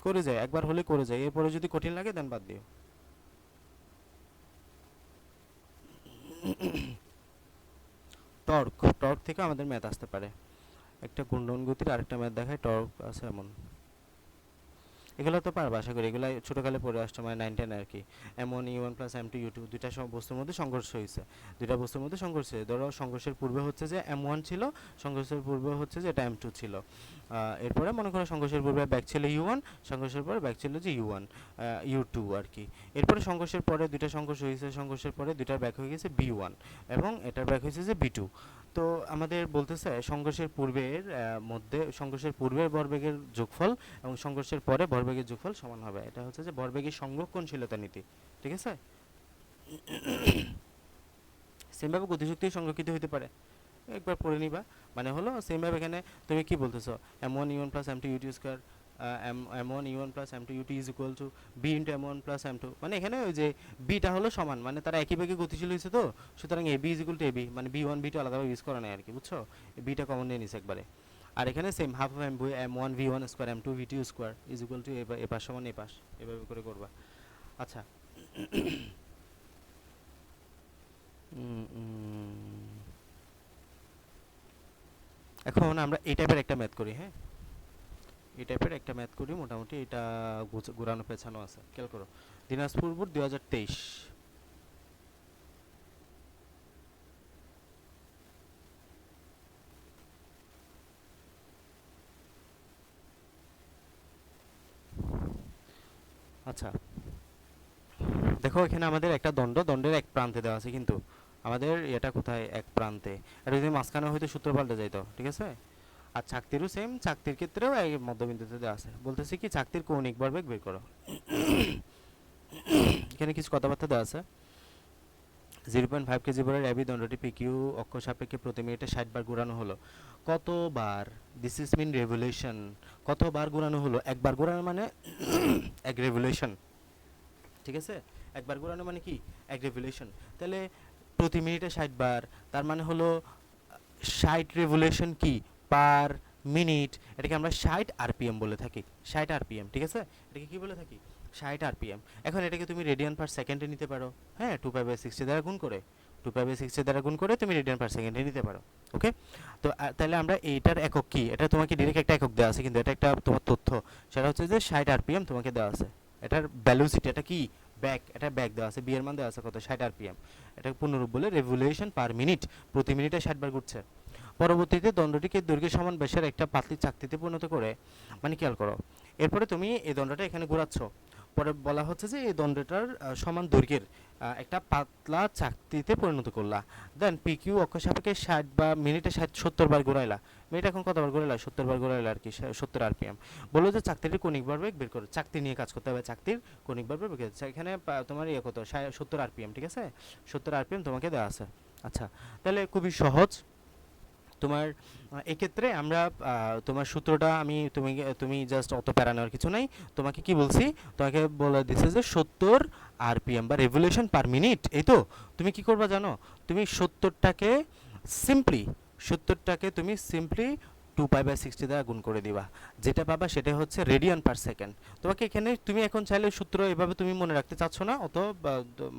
করে যায় একবার হলে করে যায়, এরপরে যদি কঠিন লাগে দেন বাদ দিও। টর্ক থেকে আমাদের ম্যাথ আসতে পারে, একটা ঘূর্ণন গতির আরেকটা ম্যাথ দেখায় টর্ক আছে এমন। এগুলো তো পারবা আশা করি, এগুলো ছোটোকালে পড়ে আসছে, মানে 9 10 আর কি। M1 E1 + M2 U2, দুইটা বস্তুর মধ্যে সংঘর্ষ হয়েছে, দুইটা বস্তুর মধ্যে সংঘর্ষ হয়েছে। ধরো সংঘর্ষের পূর্বে হচ্ছে যে M1 ছিল, সংঘর্ষের পূর্বে হচ্ছে যে এটা M2 ছিল। এরপরে মনে করো সংঘর্ষের পূর্বে ব্যাক ছিল U1, সংঘর্ষের পরে ব্যাক ছিল যে U1 U2 আর কি। এরপরে সংঘর্ষের পরে দুইটা সংঘর্ষ হয়েছে, সংঘর্ষের পরে দুইটার ব্যাক হয়ে গেছে B1 এবং এটার ব্যাক হয়েছে যে B2। তো আমাদের বলতেছে সংঘর্ষের পূর্বের সংঘর্ষের পূর্বের ভরবেগের যোগফল এবং সংঘর্ষের পরে ভরবেগের যোগফল সমান হবে, এটা হচ্ছে যে ভরবেগের সংরক্ষণশীলতা নীতি। ঠিক আছে? সেমভাবে গতিশক্তি সংরক্ষিত হতে পারে, একবার পড়ে নিবা। মানে হলো সেমভাবে এখানে তুমি কি বলতেছো, M1 E1 + M2 U2 square, M1 E1 + M2 U2 is equal to B into M1 + M2। মানে এখানে ওই যে বিটা হলো সমান, মানে তারা একই বেগে গতিশীল হয়েছে, তো সুতরাং AB is equal to AB, মানে B1 B2 আলাদাভাবে ইউজ করা নেই আর কি, বুঝছো? বিটা কমন নিয়ে নিছে একবারে। আর এখানে same half of M1 V1 square M2 V2 square is equal to এ পাশ সমান এ পাশ, এভাবে করে করবা। আচ্ছা, উম, উম, এখন আমরা এই টাইপের একটা ম্যাথ করি, হ্যাঁ, এই টাইপের একটা ম্যাথ করি, মোটামুটি এটা ঘুরানো পেছানো আছে, খেয়াল করো। দিনাজপুর বোর্ড 2023। আচ্ছা, দেখো এখানে আমাদের একটা দণ্ডের এক প্রান্তে দেওয়া আছে, কিন্তু আমাদের এটা কোথায়, এক প্রান্তে। এটা যদি মাঝখানে হয়তো সূত্র পাল্টে যাইতো, ঠিক আছে। আর চাকতিরও সেম, চাকতির ক্ষেত্রেও এই মধ্যবিন্দুতে দেওয়া আছে। বলতেছি কি চাকতির কৌণিক ভরবেগ বের করো। এখানে কিছু কথাবার্তা দেওয়া আছে। 0.5 কেজি ভরের অ্যাবি দণ্ডটি পিকিউ অক্ষ সাপেক্ষে প্রতি মিনিটে 60 বার ঘোরানো হলো। কতবার? This is mean revolution. কতবার ঘোরানো হলো? একবার ঘোরানো মানে এক রেভলিউশন, ঠিক আছে। একবার ঘোরানো মানে কি? এক রেভলিউশন। তাহলে প্রতি মিনিটে 60 বার, তার মানে হলো 60 রেভলিউশন কি পার মিনিট। এটাকে আমরা 60 আরপিএম বলে থাকি, 60 আরপিএম, ঠিক আছে। এটাকে কি বলে থাকি? 60 আরপিএম। এখন এটাকে তুমি রেডিয়ান পার সেকেন্ডে নিতে পারো, হ্যাঁ, 2π/60 দ্বারা গুণ করে, 2π/60 দ্বারা গুণ করে তুমি রেডিয়ান পার সেকেন্ডে নিতে পারো। ওকে, তো তাহলে আমরা এইটার একক কি, এটা তোমাকে ডিরেক্ট একটা একক দেওয়া আছে, কিন্তু এটা একটা তোমার তথ্য, সেটা হচ্ছে যে 60 আরপিএম তোমাকে দেওয়া আছে। এটার ভ্যালোসিটি, এটা কি ব্যাক, এটা ব্যাক দেওয়া আছে, বি এর মান দেওয়া আছে কত, 60 আরপিএম। এটাকে পূর্ণরূপ বলে রেভলিউশন পার মিনিট, প্রতি মিনিটে 60 বার ঘুরছে। পরবর্তীতে দণ্ডটিকে দৈর্ঘ্য সমান ব্যাসের একটা পাতলি চাকতিতে পরিণত করে, মানে খেয়াল করো, এরপরে তুমি এই দণ্ডটা এখানে ঘোরাচ্ছ, পরে বলা হচ্ছে যে এই দণ্ডটার সমান দৈর্ঘ্যের একটা পাতলা চাকতিতে পরিণত করলা। দেন পি কিউ অক্ষ সাপেক্ষে 60 বা মিনিটে 70 বার ঘোরাইলা। মিনিট এখন কতবার ঘোরাইলা? 70 বার ঘোরাইলা আর কি, 70 আরপিএম। বললো যে চাকতিটির কৌণিক ভরবেগ বের করো। চাকতি নিয়ে কাজ করতে হবে, চাকতির কৌণিক ভরবেগ বের করতে হবে। এখানে তোমার ইয়ে কত, 70 আরপিএম, ঠিক আছে, 70 আরপিএম তোমাকে দেওয়া আছে। আচ্ছা, তাহলে খুবই সহজ তোমার। এক্ষেত্রে আমরা তোমার সূত্রটা আমি তুমি তুমি জাস্ট অত প্যারা নেওয়ার কিছু নাই। তোমাকে কি বলছি, তোমাকে বলে দিছে যে 70 আরপিএম বা রেভলিউশন পার মিনিট। এই তো, তুমি কি করবা জানো, তুমি 70টাকে সিম্পলি, 70টাকে তুমি সিম্পলি 2π/60 দ্বারা গুণ করে দিবা, যেটা পাবা সেটা হচ্ছে রেডিয়ান পার সেকেন্ড। তোমাকে এখানে তুমি এখন চাইলে সূত্র এভাবে তুমি মনে রাখতে চাচ্ছ না অত,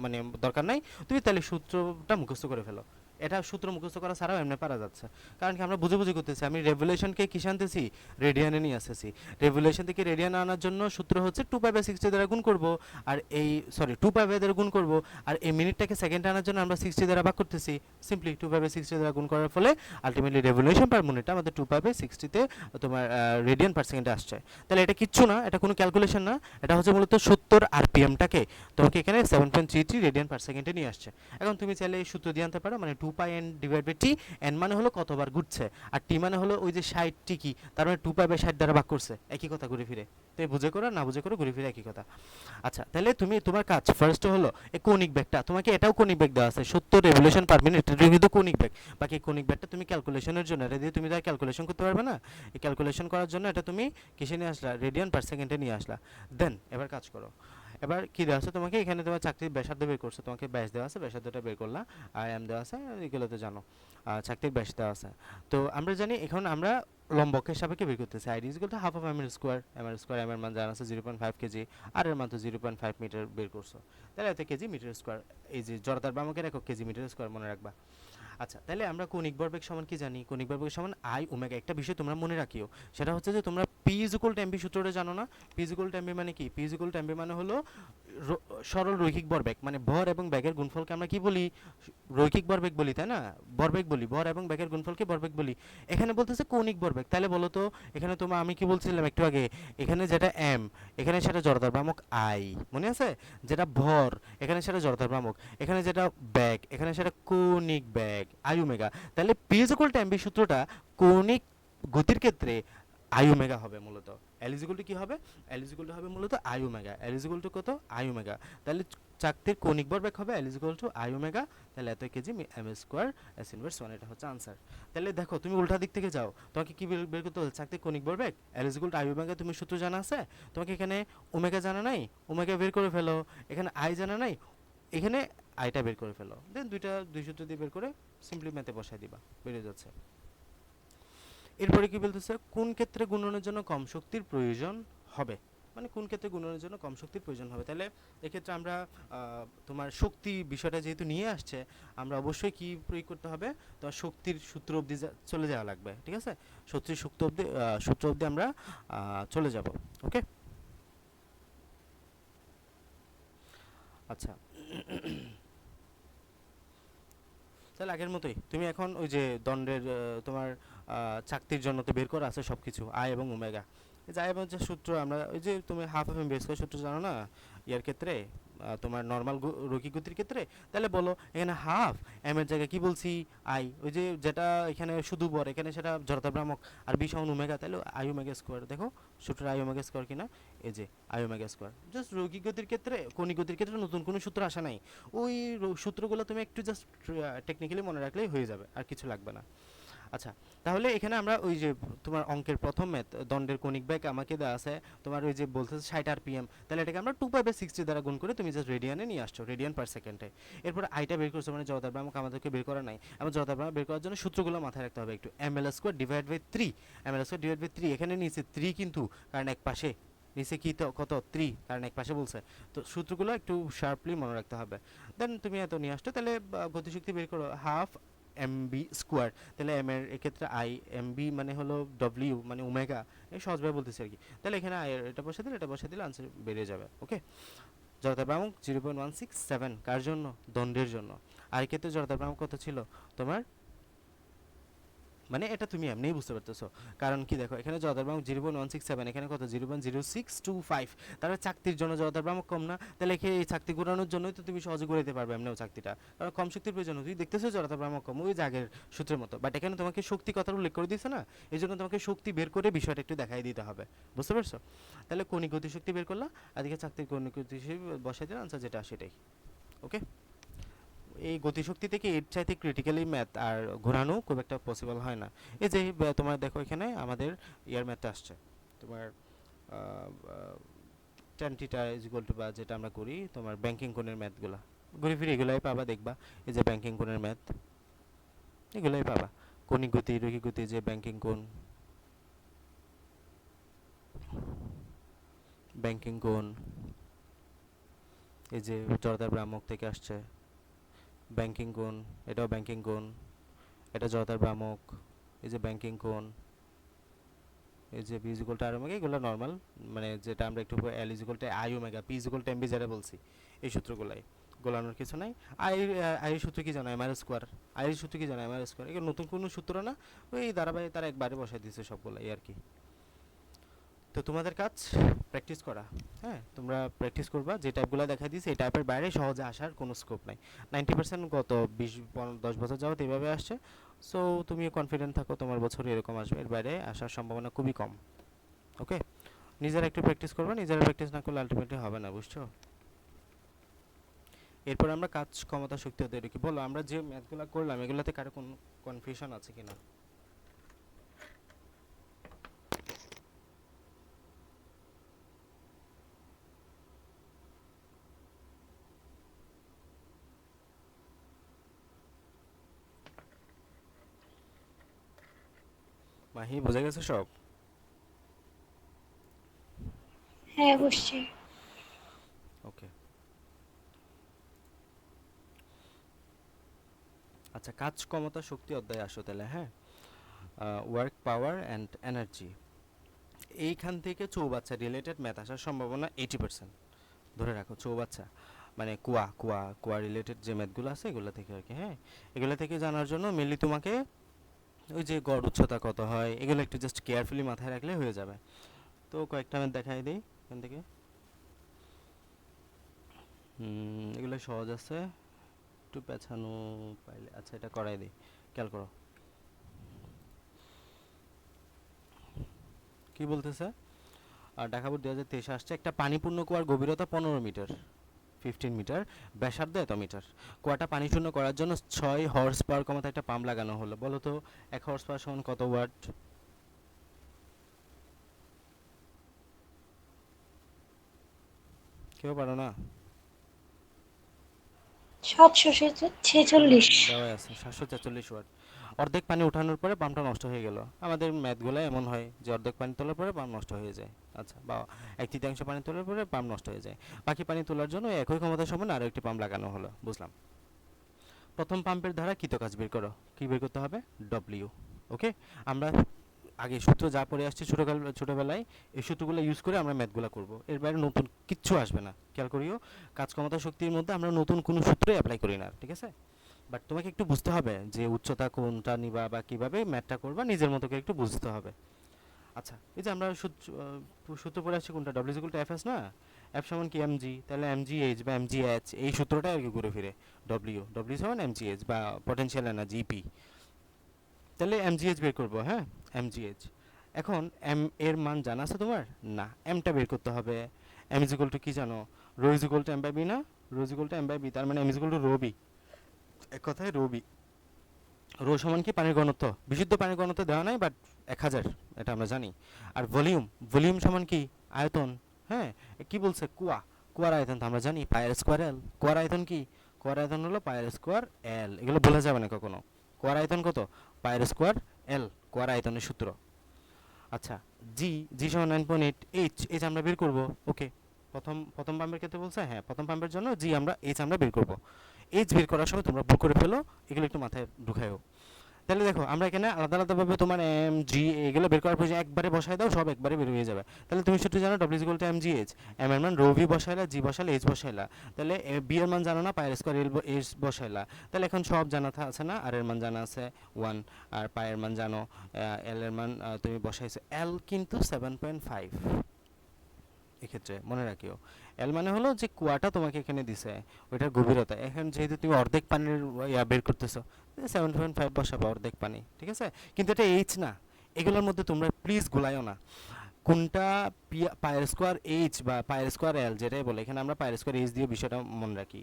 মানে দরকার নাই, তুমি তাহলে সূত্রটা মুখস্থ করে ফেলো। এটা সূত্র মুখস্থ করা ছাড়াও এমনি পারা যাচ্ছে, কারণ কি আমরা বুঝে বুঝে করতেছি। আমি রেভলিউশনকে কিসে আনতেছি, রেডিয়ানে নিয়ে আসতেছি। রেভলিউশন থেকে রেডিয়ান আনার জন্য সূত্র হচ্ছে 2π/60 দ্বারা গুণ করব, আর এই সরি 2π দ্বারা গুণ করব, আর এই মিনিটটাকে সেকেন্ড আনার জন্য আমরা 60 দ্বারা ভাগ করতেছি। সিম্পলি 2π/60 দ্বারা গুণ করার ফলে আলটিমেটলি রেভলিউশন পার মিনিটটা আমাদের 2π/60-তে তোমার রেডিয়ান পার সেকেন্ডে আসছে। তাহলে এটা কিচ্ছু না, এটা কোনো ক্যালকুলেশন না, এটা হচ্ছে মূলত 70 আরপিএমটাকে তোমাকে এখানে 7.33 রেডিয়ান পার সেকেন্ডে নিয়ে আসছে। এখন তুমি চাইলে এই সূত্র দিয়ে আনতে পারো, মানে 2πn/t, n মানে হলো কতবার ঘুরছে, আর t মানে হলো ওই যে 60 কি, তার মানে 2π/60 দ্বারা ভাগ করছে, একই কথা ঘুরে ফিরে। তুমি বুঝে করো না বুঝে করো, ঘুরে ফিরে একই কথা। আচ্ছা, তাহলে তুমি তোমার কাজ ফার্স্ট হলো এই কৌণিক বেগটা, তোমাকে এটাও কৌণিক বেগ দেওয়া আছে 70 রেভলিউশন পার মিনিট, এটা কিন্তু কৌণিক বেগ। বাকি কৌণিক বেগটা তুমি ক্যালকুলেশনের জন্য, এটা দিয়ে তুমি তার ক্যালকুলেশন করতে পারবে না, এই ক্যালকুলেশন করার জন্য এটা তুমি কিসে নিয়ে আসলা, রেডিয়ান পার সেকেন্ডে নিয়ে আসলা। দেন এবার কাজ করো, এবার কি দেওয়া আছে তোমাকে, এখানে তোমার চাকরির ব্যাসার্ধ বের করছে, তোমাকে ব্যাস দেওয়া আছে, ব্যাসার্ধটা বের করলা, আর এম দেওয়া আছে, এগুলো তো জানো, চাকরির ব্যাস দেওয়া আছে। তো আমরা জানি এখন আমরা লম্বকের সাপেক্ষে বের করতেছি, ID is equal to half of M এর স্কোয়ার, এম এর মান জানা আছে 0.5 কেজি, আর এর মান তো 0.5 মিটার বের করছো, তাহলে এত কেজি মিটার স্কোয়ার, এই যে জড়তার বামকের একক কেজি মিটার স্কোয়ার মনে রাখবা। আচ্ছা, তাহলে আমরা কৌণিক ভরবেগ সমান কি জানি, কৌণিক ভরবেগ সমান আই ওমেগা। একটা বিষয় তোমরা মনে রাখিও, সেটা হচ্ছে যে তোমরা P is equal two MV সূত্রটা জানো না। P is equal two MV মানে কি, P is equal two MV মানে হলো সরল রৈখিক ভরবেগ, মানে ভর এবং বেগের গুণফলকে আমরা কি বলি, রৈখিক ভরবেগ বলি, তাই না, ভরবেগ বলি, ভর এবং বেগের গুণফলকে ভরবেগ বলি। এখানে বলতেছে কৌণিক ভরবেগ, তাহলে বলো তো এখানে তোমার আমি কি বলছিলাম একটু আগে, এখানে যেটা এম, এখানে সেটা জড়তার ভ্রামক আই, মনে আছে, যেটা ভর এখানে সেটা জড়তার ভ্রামক, এখানে যেটা ব্যাগ এখানে সেটা কৌণিক ব্যাগ আই ওমেগা। তাহলে P is equal two MV সূত্রটা কৌণিক গতির ক্ষেত্রে আই ওমেগা হবে মূলত। এল ইজ ইকুয়াল টু কি হবে, এল ইজ ইকুয়াল টু হবে মূলত I omega, L is equal to কত, আই ওমেগা। তাহলে চাকতির কৌণিক ভরবেগ হবে L is equal to I omega, তাহলে এত KG M square S inverse 1, এটা হচ্ছে আনসার। তাহলে দেখো তুমি উল্টা দিক থেকে যাও, তোমাকে কি বের করতে হবে, চাকতির কৌণিক ভরবেগ এল is equal to I omega, তুমি সূত্র জানা আছে, তোমাকে এখানে ওমেগা জানা নাই, ওমেগা বের করে ফেলো, এখানে আই জানা নাই, এখানে আইটা বের করে ফেলো, দেন দুই সূত্র দিয়ে বের করে সিম্পলি ম্যাথে বসাই দিবা, বেরিয়ে যাচ্ছে। এরপরে কি বলতেছে, কোন ক্ষেত্রে গুণনের জন্য কম শক্তির প্রয়োজন হবে। মানে কোন ক্ষেত্রে গুণনের জন্য কম শক্তির প্রয়োজন হবে। তাহলে এক্ষেত্রে আমরা তোমার শক্তি বিষয়টা যেহেতু নিয়ে আসছে, আমরা অবশ্যই কি প্রয়োগ করতে হবে, তোমার শক্তির সূত্র অবধি চলে যাওয়া লাগবে, ঠিক আছে? শক্তির সূত্র অবধি আমরা চলে যাব। ওকে, আচ্ছা। তাহলে আগের মতোই তুমি এখন ওই যে দণ্ডের তোমার চাকতির জন্য তো বের করা আছে সব কিছু, আয় এবং ওমেগা। যাই এবং যে সূত্র আমরা ওই যে তুমি হাফ এফ এম বের স্কয়ার সূত্র জানো না ইয়ার ক্ষেত্রে, তোমার নর্মাল রৈখিক গতির ক্ষেত্রে। তাহলে বলো এখানে হাফ এম এর জায়গায় কি বলছি, আই, ওই যে যেটা এখানে শুধু বর, এখানে সেটা জড়তা ভ্রামক, আর বি সমান ওমেগা, তাহলে আই ওমেগা স্কোয়ার। দেখো সূত্র আই ওমেগা স্কোয়ার কিনা, এই যে আই ওমেগা স্কোয়ার। জাস্ট রৈখিক গতির ক্ষেত্রে, কণিক গতির ক্ষেত্রে নতুন কোনো সূত্র আসা নাই। ওই সূত্রগুলো তুমি একটু জাস্ট টেকনিক্যালি মনে রাখলেই হয়ে যাবে, আর কিছু লাগবে না। আচ্ছা, তাহলে এখানে আমরা ওই যে তোমার অঙ্কের প্রথম ম্যাথ দণ্ডের কণিক ব্যাগ আমাকে দেওয়া আছে, তোমার ওই যে বলতেছে 60 আরপিএম, তাহলে এটাকে আমরা 2π/60 দ্বারা গুণ করে তুমি জাস্ট রেডিয়ানে নিয়ে আসছো, রেডিয়ান পার সেকেন্ডে। এরপর আইটা বের করছো, মানে জড়তার ভ্রামক আমাদেরকে বের করা নাই, এবং জড়তার ভ্রামক বের করার জন্য সূত্রগুলো মাথায় রাখতে হবে একটু। ml² divide by 3, ml² divide by 3, এখানে নিচে 3 কিন্তু, কারণ এক পাশে নিচে কি তো কত 3, কারণ এক পাশে বলছে। তো সূত্রগুলো একটু শার্পলি মনে রাখতে হবে। দেন তুমি এত নিয়ে আসছো, তাহলে গতিশক্তি বের করো হাফ এমবি স্কোয়ার। তাহলে এম এর এক্ষেত্রে আই, এমবি মানে হলো ডব্লিউ মানে ওমেগা, এই সহজভাবে বলতেছি আর কি। তাহলে এখানে আই এর এটা বসে দিলে, এটা বসে দিলে আনসার বেরিয়ে যাবে। ওকে, জড়তার ভ্রামক 0.167, কার জন্য? দণ্ডের জন্য। আর এক্ষেত্রে জড়তার ভ্রামক কত ছিল তোমার, মানে এটা তুমি এমনিই বুঝতে পারতেছো, কারণ কি দেখো এখানে জড়তার ভ্রামক 0.167, এখানে কত 0.0625, তাহলে চাকতির জন্য জড়তার ভ্রামক কম না? তাহলে এই চাকতি ঘোরানোর জন্যই তো তুমি সহজে ঘুরাইতে পারবে এমনিও চাকতিটা, কারণ কম শক্তির প্রয়োজন। তুই দেখতেছো জড়তার ভ্রামক কম, ওই জাগের সূত্রের মতো, বাট এখানে তোমাকে শক্তি কথা উল্লেখ করে দিয়েছে না, এই জন্য তোমাকে শক্তি বের করে বিষয়টা একটু দেখাই দিতে হবে। বুঝতে পারছো? তাহলে কণিক গতিশক্তি বের করলা, আর এদিকে চাকতির কণিক গতিশক্তি বসাই দিলে আনসার যেটা সেটাই। ওকে, এই গতিশক্তি থেকে এর চাইতে ক্রিটিক্যালি ম্যাথ আর ঘোরানো খুব একটা পসিবল হয় না। এই যে তোমার দেখো এখানে আমাদের ইয়ার ম্যাথটা আসছে তোমার tan theta is equal two, বা যেটা আমরা করি তোমার ব্যাংকিং কোণের ম্যাথগুলো, ঘুরে ফিরে এগুলাই পাবা, দেখবা এই যে ব্যাংকিং কোণের ম্যাথ এগুলাই পাবা। কণিক গতি, রৈখিক গতি, যে ব্যাংকিং কোণ, ব্যাংকিং কোণ, এই যে জড়তার ভ্রামক থেকে আসছে ব্যাংকিং কোণ, এটাও ব্যাংকিং কোণ, এটা জড়তার ভ্রামক, এই যে ব্যাংকিং কোণ, এই যে B is equal to R omega, এগুলো নর্মাল, মানে যেটা আমরা একটু L is equal to I omega, P is equal to MB যেটা বলছি, এই সূত্রগুলাই, গোলানোর কিছু নাই। আই আই এর সূত্র কি জানো, এম আর স্কোয়ার। আই এর সূত্র কি জানো, এম আর স্কোয়ার। এগুলো নতুন কোনো সূত্র না, ওই ধারাবাহিক তারা একবারে বসাই দিয়েছে সবগুলাই আর কি। তো তোমাদের কাজ প্র্যাকটিস করা। হ্যাঁ, তোমরা প্র্যাকটিস করবা, যে টাইপগুলো দেখাই দিয়েছি এই টাইপের বাইরে সহজে আসার কোনো স্কোপ নাই। 90% গত 10 বছর যাবত এইভাবে আসছে। সো তুমি কনফিডেন্ট থাকো তোমার বছর এরকম আসবে, এর বাইরে আসার সম্ভাবনা খুবই কম। ওকে, নিজেরা একটু প্র্যাকটিস করবা, নিজেরা প্র্যাকটিস না করলে আলটিমেটলি হবে না, বুঝছো? এরপর আমরা কাজ ক্ষমতা শক্তি হতে কি বলো, আমরা যে ম্যাথগুলো করলাম এগুলোতে কারো কোনো কনফিউশন আছে কিনা? মাহি, বোঝা গেছে সব? হ্যাঁ বুঝছি। ওকে, আচ্ছা, কাজ ক্ষমতা শক্তি অধ্যায় আসো তাহলে। হ্যাঁ, ওয়ার্ক পাওয়ার অ্যান্ড এনার্জি, এইখান থেকে চৌবাচ্চা রিলেটেড ম্যাথ আসার সম্ভাবনা 80% ধরে রাখো। চৌবাচ্চা মানে কুয়া কুয়া কুয়া রিলেটেড যে ম্যাথগুলো আছে এগুলো থেকে আর কি। হ্যাঁ, এগুলো থেকে জানার জন্য মেনলি তোমাকে ওই যে গড় উচ্চতা কত হয় এগুলো একটু জাস্ট কেয়ারফুলি মাথায় রাখলে হয়ে যাবে। তো কয়েকটা ম্যাথ দেখাই দিই এখান থেকে। এগুলো সহজ আছে, একটু পেছানো পাইলে। আচ্ছা, এটা করাই দিই, খেয়াল করো কি বলতেছে। আর ঢাকা বোর্ড 2023 আসছে, একটা পানিপূর্ণ কুয়ার গভীরতা 15 মিটার, 15 মিটার, ব্যাসার্ধ এত মিটার। কুয়াটা পানি শূন্য করার জন্য 6 হর্স পাওয়ার ক্ষমতা একটা পাম্প লাগানো হলো। বলো তো 1 হর্স পাওয়ার সমান কত ওয়াট? কেউ পারো না? 746। দেওয়া আছে 743 ওয়াট। অর্ধেক পানি ওঠানোর পরে পাম্পটা নষ্ট হয়ে গেল। আমাদের ম্যাথগুলো এমন হয় যে অর্ধেক পানি তোলার পরে পাম্প নষ্ট হয়ে যায়। আচ্ছা, বা 1/3 পানি তোলার পরে পাম্প নষ্ট হয়ে যায়। বাকি পানি তোলার জন্য একই ক্ষমতা সমান আরও একটি পাম্প লাগানো হলো, বুঝলাম। প্রথম পাম্পের দ্বারা কৃত কাজ বের করো। কি বের করতে হবে? ডব্লিউ। ওকে, আমরা আগে সূত্র যা পড়ে আসছে ছোটোবেলায়, এই সূত্রগুলো ইউজ করে আমরা ম্যাথগুলো করব। এর বাইরে নতুন কিচ্ছু আসবে না। খেয়াল করিও, কাজ ক্ষমতা শক্তির মধ্যে আমরা নতুন কোনো সূত্রই অ্যাপ্লাই করি না, ঠিক আছে? বাট তোমাকে একটু বুঝতে হবে যে উচ্চতা কোনটা নিবা বা কীভাবে ম্যাথটা করবা, নিজের মতো করে একটু বুঝতে হবে। আচ্ছা, এই যে আমরা সূত্র পড়ে আসছি কোনটা? W equal two F S না? এফ সমান কি এম জি, তাহলে এম জি এইচ বা এম জি এইচ, এই সূত্রটা আর কি ঘুরে ফিরে ডব্লিউ সমান এম জি এইচ বা পটেনশিয়াল এনার্জি ইপি। তাহলে এম জি এইচ বের করবো। হ্যাঁ, এম জি এইচ। এখন এম এর মান জানা আছে তোমার? না, এমটা বের করতে হবে। এম ইজ ইকুয়াল টু কি জানো? Rho is equal to M by B না? Rho is equal to M by B, তার মানে M is equal to rho B. এক কথায় রো বি। রো সমান কি? পানির ঘনত্ব। বিশুদ্ধ পানির ঘনত্ব দেওয়া নাই, বাট 1000, এটা আমরা জানি। আর ভলিউম সমান কি? আয়তন। হ্যাঁ, কি বলছে? কুয়ার আয়তন তো আমরা জানি, পায়ের স্কোয়ার এল। কুয়ার আয়তন কি? কুয়ার আয়তন হলো পায়ের স্কোয়ার এল। এগুলো বলা যাবে না কখনো। কুয়ার আয়তন কত? পায়ের স্কোয়ার এল, কুয়ার আয়তনের সূত্র। আচ্ছা, জি সমান 9.8। এইচ আমরা বের করব। ওকে, প্রথম পাম্পের ক্ষেত্রে বলছে, হ্যাঁ প্রথম পাম্পের জন্য এইচ আমরা বের করব। এইচ বের করার সময় তোমরা ভুল করে ফেলো, এগুলো একটু মাথায় ঢুকায়ও। তাহলে দেখো, আমরা এখানে আলাদা আলাদাভাবে তোমার এম জি এগুলো বের করার প্রয়োজন, একবারে বসায় দাও, সব একবারে বের হয়ে যাবে। তাহলে তুমি সূত্র জানো, W equal to M G H. M এর মান রো ভি বসাইলা, জি বসাইলা, এইচ বসাইলা। তাহলে বি এর মান জানো না, পায়ের স্কোয়ার এল এইচ বসাইলা। তাহলে এখন সব জানা আছে না? আর এর মান জানা আছে 1, আর পায়ের মান জানো, এল এর মান তুমি বসাইছো। এল কিন্তু 7.5। এক্ষেত্রে মনে রাখিও, এল মানে হলো যে কুয়াটা তোমাকে এখানে দিছে, ওইটার গভীরতা। এখন যেহেতু তুমি অর্ধেক পানির বের করতেছো, 7.5 বসাবে, অর্ধেক পানি, ঠিক আছে? কিন্তু এটা এইচ না। এগুলোর মধ্যে তোমরা প্লিজ গুলাইও না কোনটা পায়ের স্কোয়ার এইচ বা পায়ের স্কোয়ার এল, যেটাই বলে। এখানে আমরা পায়ের স্কোয়ার এইচ দিয়ে বিষয়টা মনে রাখি।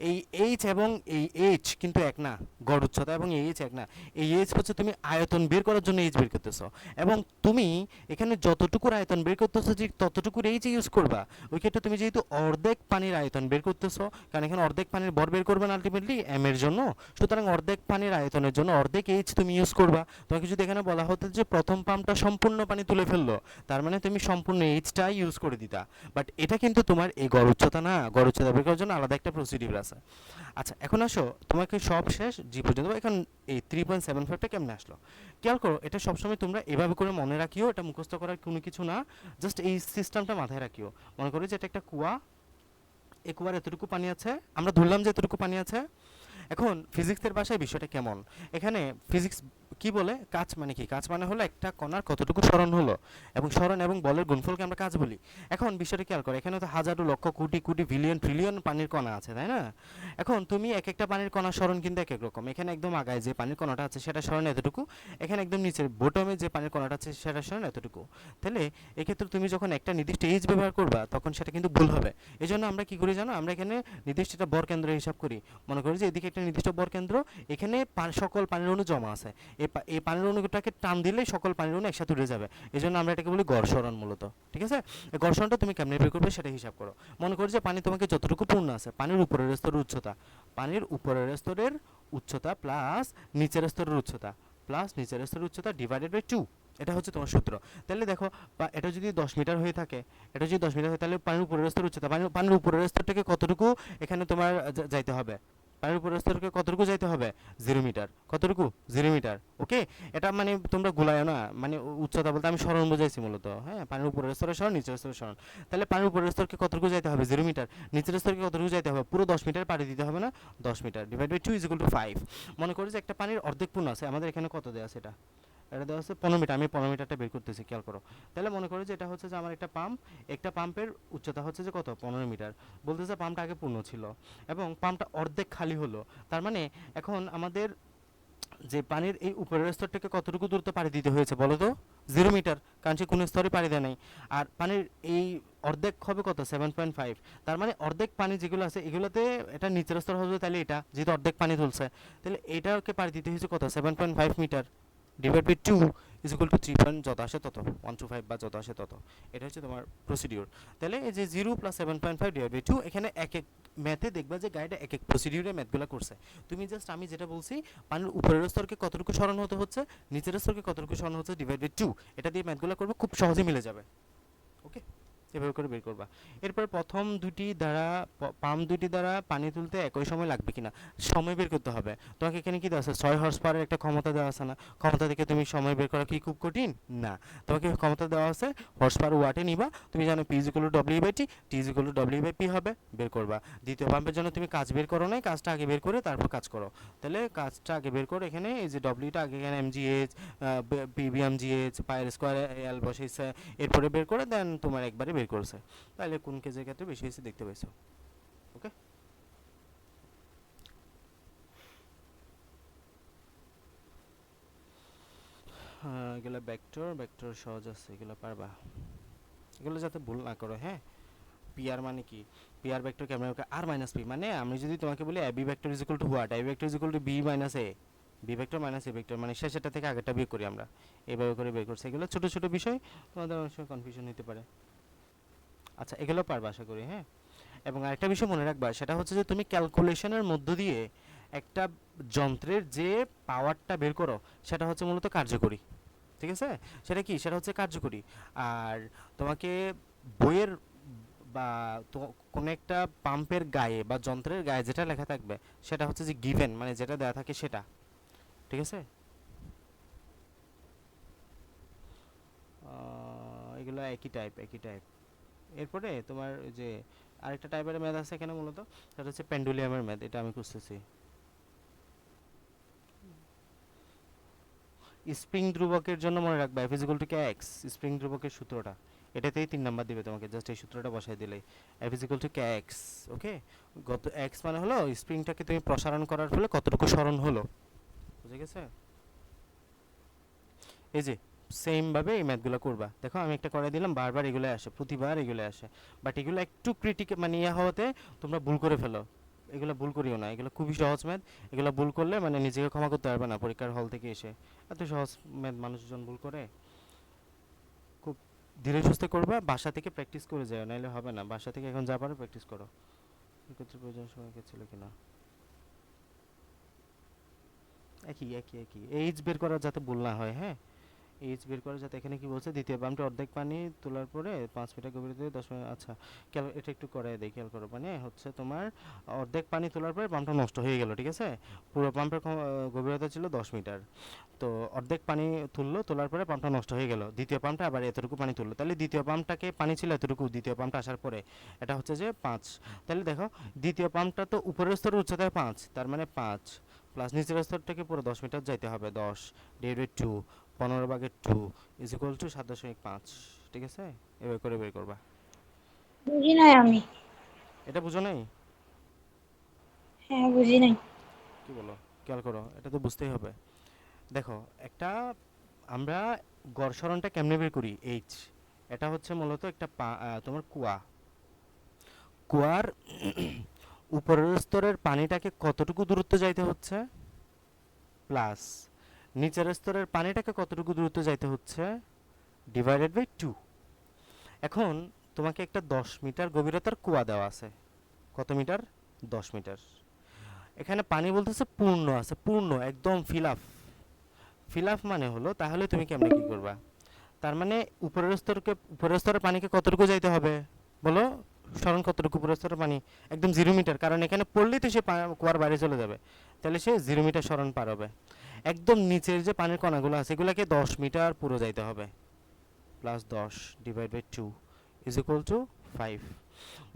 এই এইচ এবং এই এইচ কিন্তু এক না। গড় উচ্চতা এবং এই এইচ এক না। এই এইচ হচ্ছে তুমি আয়তন বের করার জন্য এইচ বের করতেছো, এবং তুমি এখানে যতটুকুর আয়তন বের করতেছো যে ততটুকুর এইচ ইউজ করবা। ওই ক্ষেত্রে তুমি যেহেতু অর্ধেক পানির আয়তন বের করতেছো, কারণ এখানে অর্ধেক পানির ভর বের করবে না আলটিমেটলি এম এর জন্য, সুতরাং অর্ধেক পানির আয়তনের জন্য অর্ধেক এইচ তুমি ইউজ করবা। তোমাকে যদি এখানে বলা হতো যে প্রথম পাম্পটা সম্পূর্ণ পানি তুলে ফেললো, তার মানে তুমি সম্পূর্ণ এইচটা ইউজ করে দিতা। বাট এটা কিন্তু তোমার এই গড় উচ্চতা না, গড় উচ্চতা বের করার জন্য আলাদা একটা প্রসিডিউর আছে। আচ্ছা, এখন আসো, তোমাকে সব শেষ জি পর্যন্ত। এখন এই 3.75টা কেমনে আসলো? খেয়াল করো, এটা সবসময় তোমরা এভাবে করে মনে রাখিও, এটা মুখস্থ করার কোনো কিছু না, জাস্ট এই সিস্টেমটা মাথায় রাখিও। মনে করো যে এটা একটা কুয়া, এই কুয়ার এতটুকু পানি আছে, আমরা ধরলাম যে এতটুকু পানি আছে। এখন ফিজিক্সের ভাষায় বিষয়টা কেমন? এখানে ফিজিক্স কি বলে? কাজ মানে কি? কাজ মানে হলো একটা কণার কতটুকু সরণ হলো, এবং সরণ এবং বলের গুণফলকে আমরা কাজ বলি। এখন বিষয়টা খেয়াল করো, এখানে তো হাজারো লক্ষ কোটি কোটি বিলিয়ন ট্রিলিয়ন পানির কণা আছে, তাই না? এখন তুমি এক একটা পানির কণার সরণ কিন্তু এক এক রকম। এখানে একদম আগায় যে পানির কণাটা আছে সেটা সরণ এতটুকু, এখানে একদম নিচের বটমে যে পানির কণাটা আছে সেটা সরণ এতটুকু। তাহলে এক্ষেত্রে তুমি যখন একটা নির্দিষ্ট এইচ ব্যবহার করবা, তখন সেটা কিন্তু ভুল হবে। এই জন্য আমরা কি করি জানো? আমরা এখানে নির্দিষ্ট একটা বর কেন্দ্র হিসাব করি। মনে করি যে এদিকে একটা নির্দিষ্ট বর কেন্দ্র, এখানে সকল পানির অণু জমা আছে। এই পানির অণুটাকে টান দিলেই সকল পানির অণু একসাথে উড়ে যাবে। এই জন্য আমরা এটাকে বলি ঘর্ষণ মূলত, ঠিক আছে? এই ঘর্ষণটা তুমি কেমনে বের করবে সেটা হিসাব করো। মনে করি যে পানি তোমাকে যতটুকু পূর্ণ আছে, পানির উপরের স্তরের উচ্চতা, পানির উপরের স্তরের উচ্চতা প্লাস নিচের স্তরের উচ্চতা, প্লাস নিচের স্তরের উচ্চতা ডিভাইডেড বাই 2, এটা হচ্ছে তোমার সূত্র। তাহলে দেখো, এটা যদি 10 মিটার হয়ে থাকে, এটা যদি 10 মিটার হয়, তাহলে পানির উপরের স্তর উচ্চতা, পানির উপরের স্তরটাকে কতটুকু এখানে তোমার যাইতে হবে? পানির উপরের স্তরকে কতটুকু যাইতে হবে? 0 মিটার। কতটুকু? 0 মিটার। ওকে, এটা মানে তোমরা গুলায় না, মানে উচ্চতা বলতে আমি সরণ বোঝাইছি মূলত। হ্যাঁ, পানির উপরের স্তরের সরণ, নিচের স্তরের সরণ। তাহলে পানির উপরের স্তরকে কতটুকু যাইতে হবে? 0 মিটার। নিচের স্তরকে কতটুকু যাইতে হবে? পুরো 10 মিটার পাড়ি দিতে হবে না? 10 metre divide by 2 is equal to 5। মনে করি যে একটা পানির অর্ধেক পূর্ণ আছে, আমাদের এখানে কত দেওয়া আছে? এটা দেওয়া আছে 15 মিটার। আমি 15 মিটারটা বের করতেছি, খেয়াল করো। তাহলে মনে করো যে এটা হচ্ছে যে আমার একটা পাম্পের উচ্চতা হচ্ছে যে কত? 15 মিটার। বলতেছে পাম্পটা আগে পূর্ণ ছিল এবং পাম্পটা অর্ধেক খালি হলো। তার মানে এখন আমাদের যে পানির এই উপরের স্তরটাকে কতটুকু দূরত্ব পাড়ি দিতে হয়েছে বলো তো? 0 মিটার, কারণ সে কোনো স্তরে পাড়ি দেয় নাই। আর পানির এই অর্ধেক হবে কত? 7.5। তার মানে অর্ধেক পানি যেগুলো আছে এগুলোতে এটা নিচের স্তর হবে, তাহলে এটা যেহেতু অর্ধেক পানি তুলছে, তাহলে এটাকে পাড়ি দিতে হয়েছে কত? 7.5 metre divide by 2 is equal to 3 যত আসে তত, 125 বা যত আসে তত। এটা হচ্ছে তোমার প্রসিডিউর। তাহলে এই যে 0 প্লাস 7.5 ডিভাইড বাই 2, এখানে এক এক ম্যাথে দেখবা যে গাইডে এক এক প্রসিডিউরে ম্যাথগুলো করছে। তুমি জাস্ট আমি যেটা বলছি, পানির উপরের স্তরকে কতটুকু সরণ হতে হচ্ছে, নিচের স্তরকে কতটুকু সরণ হচ্ছে, ডিভাইড বাই 2, এটা দিয়ে ম্যাথগুলো করবো, খুব সহজে মিলে যাবে। ওকে, এভাবে করে বের করবা। এরপর প্রথম দুটি দ্বারা পাম্প দুটি দ্বারা পানি তুলতে একই সময় লাগবে কিনা সময় বের করতে হবে। তোমাকে এখানে কি দেওয়া আছে, 6 হর্স পাওয়ারের একটা ক্ষমতা দেওয়া আছে না? ক্ষমতা থেকে তুমি সময় বের করা কি খুব কঠিন? না, তোমাকে ক্ষমতা দেওয়া আছে হর্স পাওয়ার ওয়াটে নিবা। তুমি জানো P equal to W by T, T equal to W by P হবে, বের করবা। দ্বিতীয় পাম্পের জন্য তুমি কাজ বের করো নাই, কাজটা আগে বের করে তারপর কাজ করো। তাহলে কাজটা আগে বের করো, এখানে এই যে ডব্লিউটা আগে এখানে এমজিএইচ, পিবিএমজিএইচ, পায়ের স্কোয়ার এল বসেছে, এরপরে বের করে দেন তোমার একবারে বের করছে। তাহলে কোন কেজের ক্ষেত্রে বেশি হয়েছে দেখতে পাইছো। ওকে, এগুলো ভেক্টর ভেক্টর সহজ আছে, এগুলো পারবা। এগুলো যাতে ভুল না করো, হ্যাঁ। পিআর মানে কি, পিআর ভেক্টর কেমন, আর মাইনাস পি মানে আমি যদি তোমাকে বলি B vector is equal to what, I vector is equal to B minus A, B vector minus A vector মানে শেষেরটা থেকে আগেরটা বিয়োগ করি আমরা, এইভাবে করে বের করছি। এগুলো ছোট ছোট বিষয়, তোমাদের অনেক সময় কনফিউশন হতে পারে। আচ্ছা, এগুলো পারবা আশা করি, হ্যাঁ। এবং আরেকটা বিষয় মনে রাখবা, সেটা হচ্ছে যে তুমি ক্যালকুলেশনের মধ্য দিয়ে একটা যন্ত্রের যে পাওয়ারটা বের করো সেটা হচ্ছে মূলত কার্যকরী, ঠিক আছে? সেটা কি, সেটা হচ্ছে কার্যকরী। আর তোমাকে বইয়ের বা তো কোনো একটা পাম্পের গায়ে বা যন্ত্রের গায়ে যেটা লেখা থাকবে সেটা হচ্ছে যে গিভেন, মানে যেটা দেওয়া থাকে সেটা, ঠিক আছে? এগুলো একই টাইপ, একই টাইপ। এরপরে তোমার ওই যে আরেকটা টাইপের ম্যাথ আছে এখানে মূলত, সেটা হচ্ছে পেন্ডুলিয়ামের ম্যাথ, এটা আমি খুঁজতেছি। স্প্রিং ধ্রুবকের জন্য মনে রাখবা F is equal to K x, spring ধ্রুবকের সূত্রটা, এটাতেই 3 নাম্বার দিবে তোমাকে, জাস্ট এই সূত্রটা বসাই দিলেই। F is equal to K X, okay. গত এক্স মানে হলো স্প্রিংটাকে তুমি প্রসারণ করার ফলে কতটুকু সরণ হলো, বুঝে গেছে? এই যে সেম ভাবে এই ম্যাথগুলো করবা। দেখো আমি একটা করে দিলাম, বারবার এগুলো আসে, প্রতিবার এগুলো আসে, বাট এগুলো একটু ক্রিটিক্যাল মানে ইয়া হওয়াতে তোমরা ভুল করে ফেলো। এগুলো ভুল করিও না, এগুলো খুবই সহজ ম্যাথ। এগুলো ভুল করলে মানে নিজেকে ক্ষমা করতে পারবে না পরীক্ষার হল থেকে এসে, এত সহজ ম্যাথ মানুষজন ভুল করে। খুব ধীরে সুস্থে করবা, বাসা থেকে প্র্যাকটিস করে যাও, নাইলে হবে না। বাসা থেকে এখন যা পারো প্র্যাকটিস করো। এক্ষেত্রে প্রয়োজন সময় ছিল কিনা, একই একই একই। এইচ বের করা যাতে ভুল না হয়, হ্যাঁ। এইচ বের করা যাতে, এখানে কি বলছে, দ্বিতীয় পাম্পটি অর্ধেক পানি তোলার পরে 5 মিটার গভীরতায় 10 মিনিট, আচ্ছা এটা একটু করে দেই, খেয়াল করো। মানে হচ্ছে তোমার অর্ধেক পানি তোলার পরে পাম্পটা নষ্ট হয়ে গেল, ঠিক আছে? পুরো পাম্পের গভীরতা ছিল 10 মিটার, তো অর্ধেক পানি তুললো, তোলার পরে পাম্পটা নষ্ট হয়ে গেল, দ্বিতীয় পাম্পটা আবার এতটুকু পানি তুললো, তাহলে দ্বিতীয় পাম্পটাকে পানি ছিল এতটুকু, দ্বিতীয় পাম্পটা আসার পরে এটা হচ্ছে যে 5। তাহলে দেখো দ্বিতীয় পাম্পটা তো উপরের স্তরের উচ্চতায় 5, তার মানে 5 প্লাস নিচের স্তর থেকে পুরো 10 মিটার যাইতে হবে, 10 ডিভাইডেড 2, 15/2 ইজ ইকুয়াল টু 7.5, ঠিক আছে? এভাবে করে বের করবা। বুঝি নাই আমি। এটা বুঝো নাই? হ্যাঁ, বুঝি নাই। কি বলো, খেয়াল করো, এটা তো বুঝতেই হবে। দেখো একটা, আমরা গড় সরণটা কেমনে বের করি, এইচ। এটা হচ্ছে মূলত একটা তোমার কুয়া, কুয়ার উপরের স্তরের পানিটাকে কতটুকু দূরত্ব যাইতে হচ্ছে, প্লাস নিচের স্তরের পানিটাকে কতটুকু দূরত্ব যাইতে হচ্ছে, ডিভাইডেড বাই 2। এখন তোমাকে একটা 10 মিটার গভীরতার কুয়া দেওয়া আছে, কত মিটার, 10 মিটার। এখানে পানি বলতেছে পূর্ণ আছে, পূর্ণ একদম ফিল আপ। ফিল আপ মানে হলো, তাহলে তুমি কেমনে কি করবা, তার মানে উপরের স্তরের পানিকে কতটুকু যাইতে হবে বলো, সরণ কতটুকু উপরের স্তরের পানি, একদম 0 মিটার, কারণ এখানে পড়লেই তো সে কুয়ার বাইরে চলে যাবে, তাহলে সে 0 মিটার সরণ পার হবে। একদম নিচের যে পানির কণাগুলো আছে এগুলোকে 10 মিটার পুরো যাইতে হবে, plus 10 divide by 2 is equal to 5।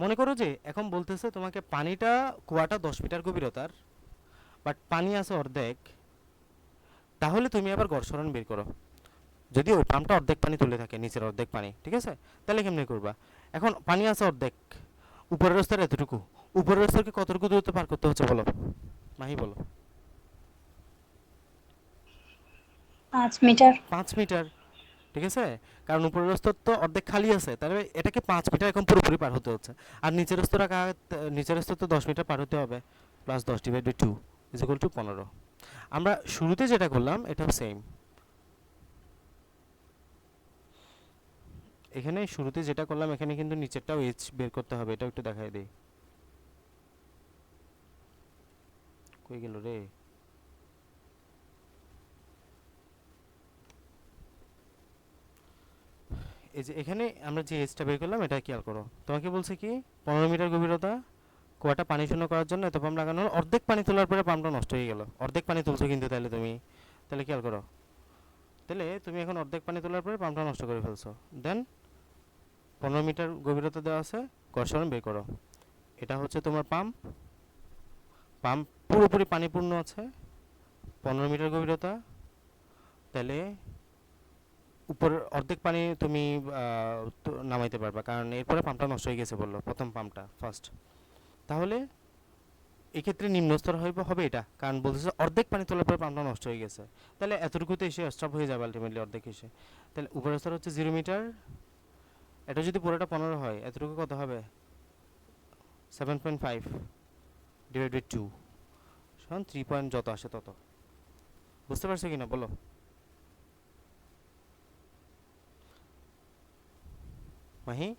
মনে করো যে এখন বলতেছে তোমাকে পানিটা, কুয়াটা 10 মিটার গভীরতার, বাট পানি আছে অর্ধেক, তাহলে তুমি আবার গড় সরণ বের করো। যদি ওই পাম্পটা অর্ধেক পানি তুলে থাকে, নিচের অর্ধেক পানি, ঠিক আছে? তাহলে কেমনে করবা, এখন পানি আছে অর্ধেক, উপরের স্তর এতটুকু, উপরের স্তরকে কতটুকু দূরত্ব পার করতে হচ্ছে বলো, মাহি বলো। 5 মিটার। 5 মিটার, ঠিক আছে? কারণ উপরের স্তর তো অর্ধেক খালি আছে, তাহলে এটাকে 5 মিটার এখন পুরোপুরি পার হতে হচ্ছে। আর নিচের স্তর নিচের স্তর তো 10 মিটার পার হতে হবে, প্লাস 10/2 ইজ ইকুয়াল টু 15। আমরা শুরুতে যেটা করলাম এটাও সেম, এখানে শুরুতে যেটা করলাম এখানে কিন্তু নিচেরটাও এইচ বের করতে হবে, এটাও একটু দেখাই দিই। কই গেল রে? এই যে এখানে আমরা যে এজটা বের করলাম এটা খেয়াল করো, তোমাকে বলছে কি 15 মিটার গভীরতা, কুয়াটা পানি শূন্য করার জন্য এত পাম্প লাগানো হলো, অর্ধেক পানি তোলার পরে পাম্পটা নষ্ট হয়ে গেল। অর্ধেক পানি তুলছো কিন্তু তাহলে তুমি, তাহলে খেয়াল করো, তাহলে তুমি এখন অর্ধেক পানি তোলার পরে পাম্পটা নষ্ট করে ফেলছো। দেন 15 মিটার গভীরতা দেওয়া আছে, ঘর্ষণ বের করো। এটা হচ্ছে তোমার পাম্প, পাম্প পুরোপুরি পানিপূর্ণ আছে, 15 মিটার গভীরতা, তাহলে উপরের অর্ধেক পানি তুমি নামাইতে পারবা, কারণ এরপরে পাম্পটা নষ্ট হয়ে গেছে বললো, প্রথম পাম্পটা ফার্স্ট। তাহলে এক্ষেত্রে নিম্ন স্তর হবে এটা, কারণ বলতেছে অর্ধেক পানি তোলার পরে পাম্পটা নষ্ট হয়ে গেছে, তাহলে এতটুকুতে এসে স্টপ হয়ে যাবে আলটিমেটলি অর্ধেক এসে। তাহলে উপরের স্তর হচ্ছে 0 মিটার, এটা যদি পুরোটা 15 হয় এতটুকু কত হবে? 7.5 ডিভাইডেড 2 সমান 3 পয়েন্ট যত আসে তত। বুঝতে পারছো কিনা বলো? মাহি?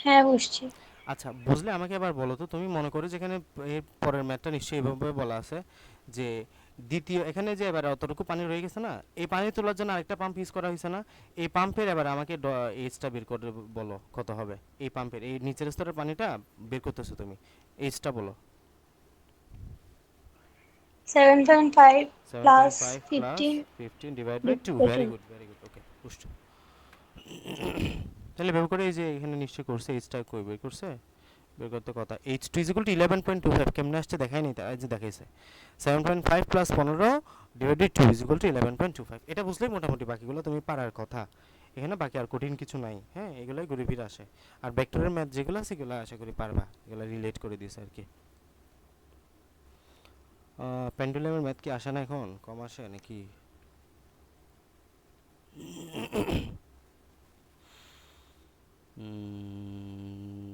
হ্যাঁ, বুঝছি। আচ্ছা, বুঝলে আমাকে এবার বলো তো, তুমি মনে করো যেখানে এর পরের ম্যাথটা নিশ্চয়ই এভাবে বলা আছে যে দ্বিতীয়, এখানে যে এবার অতটুকু পানি রয়ে গেছে না, এই পানি তোলার জন্য আরেকটা পাম্প ইউজ করা হয়েছে না, এই পাম্পের এবার আমাকে এইচটা বের করে বলো কত হবে। এই পাম্পের এই নিচের স্তরের পানিটা বের করতেছো তুমি, এইচটা বলো। 7.5 plus 7.5 plus 15 15 divide by 2, divided by 2। Good very good, okay পুষ্ট। তাহলে বের করে এই যে এখানে নিশ্চয়ই করছে, এইচটা কই বের করছে, বের করতে কথা h2 11.25 কেমনে আসছে দেখাই নি, তাই যে দেখাইছে 7.5 প্লাস 15 ডিভাইডেড 2 11.25। এটা বুঝলেই মোটামুটি বাকিগুলো তুমি পারার কথা, এখানে বাকি আর কঠিন কিছু নাই। হ্যাঁ, এগুলাই ঘুরে ফিরে আসে, আর ভেক্টরের ম্যাথ যেগুলো আছে সেগুলো আশা করি পারবা, এগুলো রিলেট করে দিয়েছে আর কি। পেন্ডুলামের ম্যাথ কি আসে না এখন, কম আসে নাকি?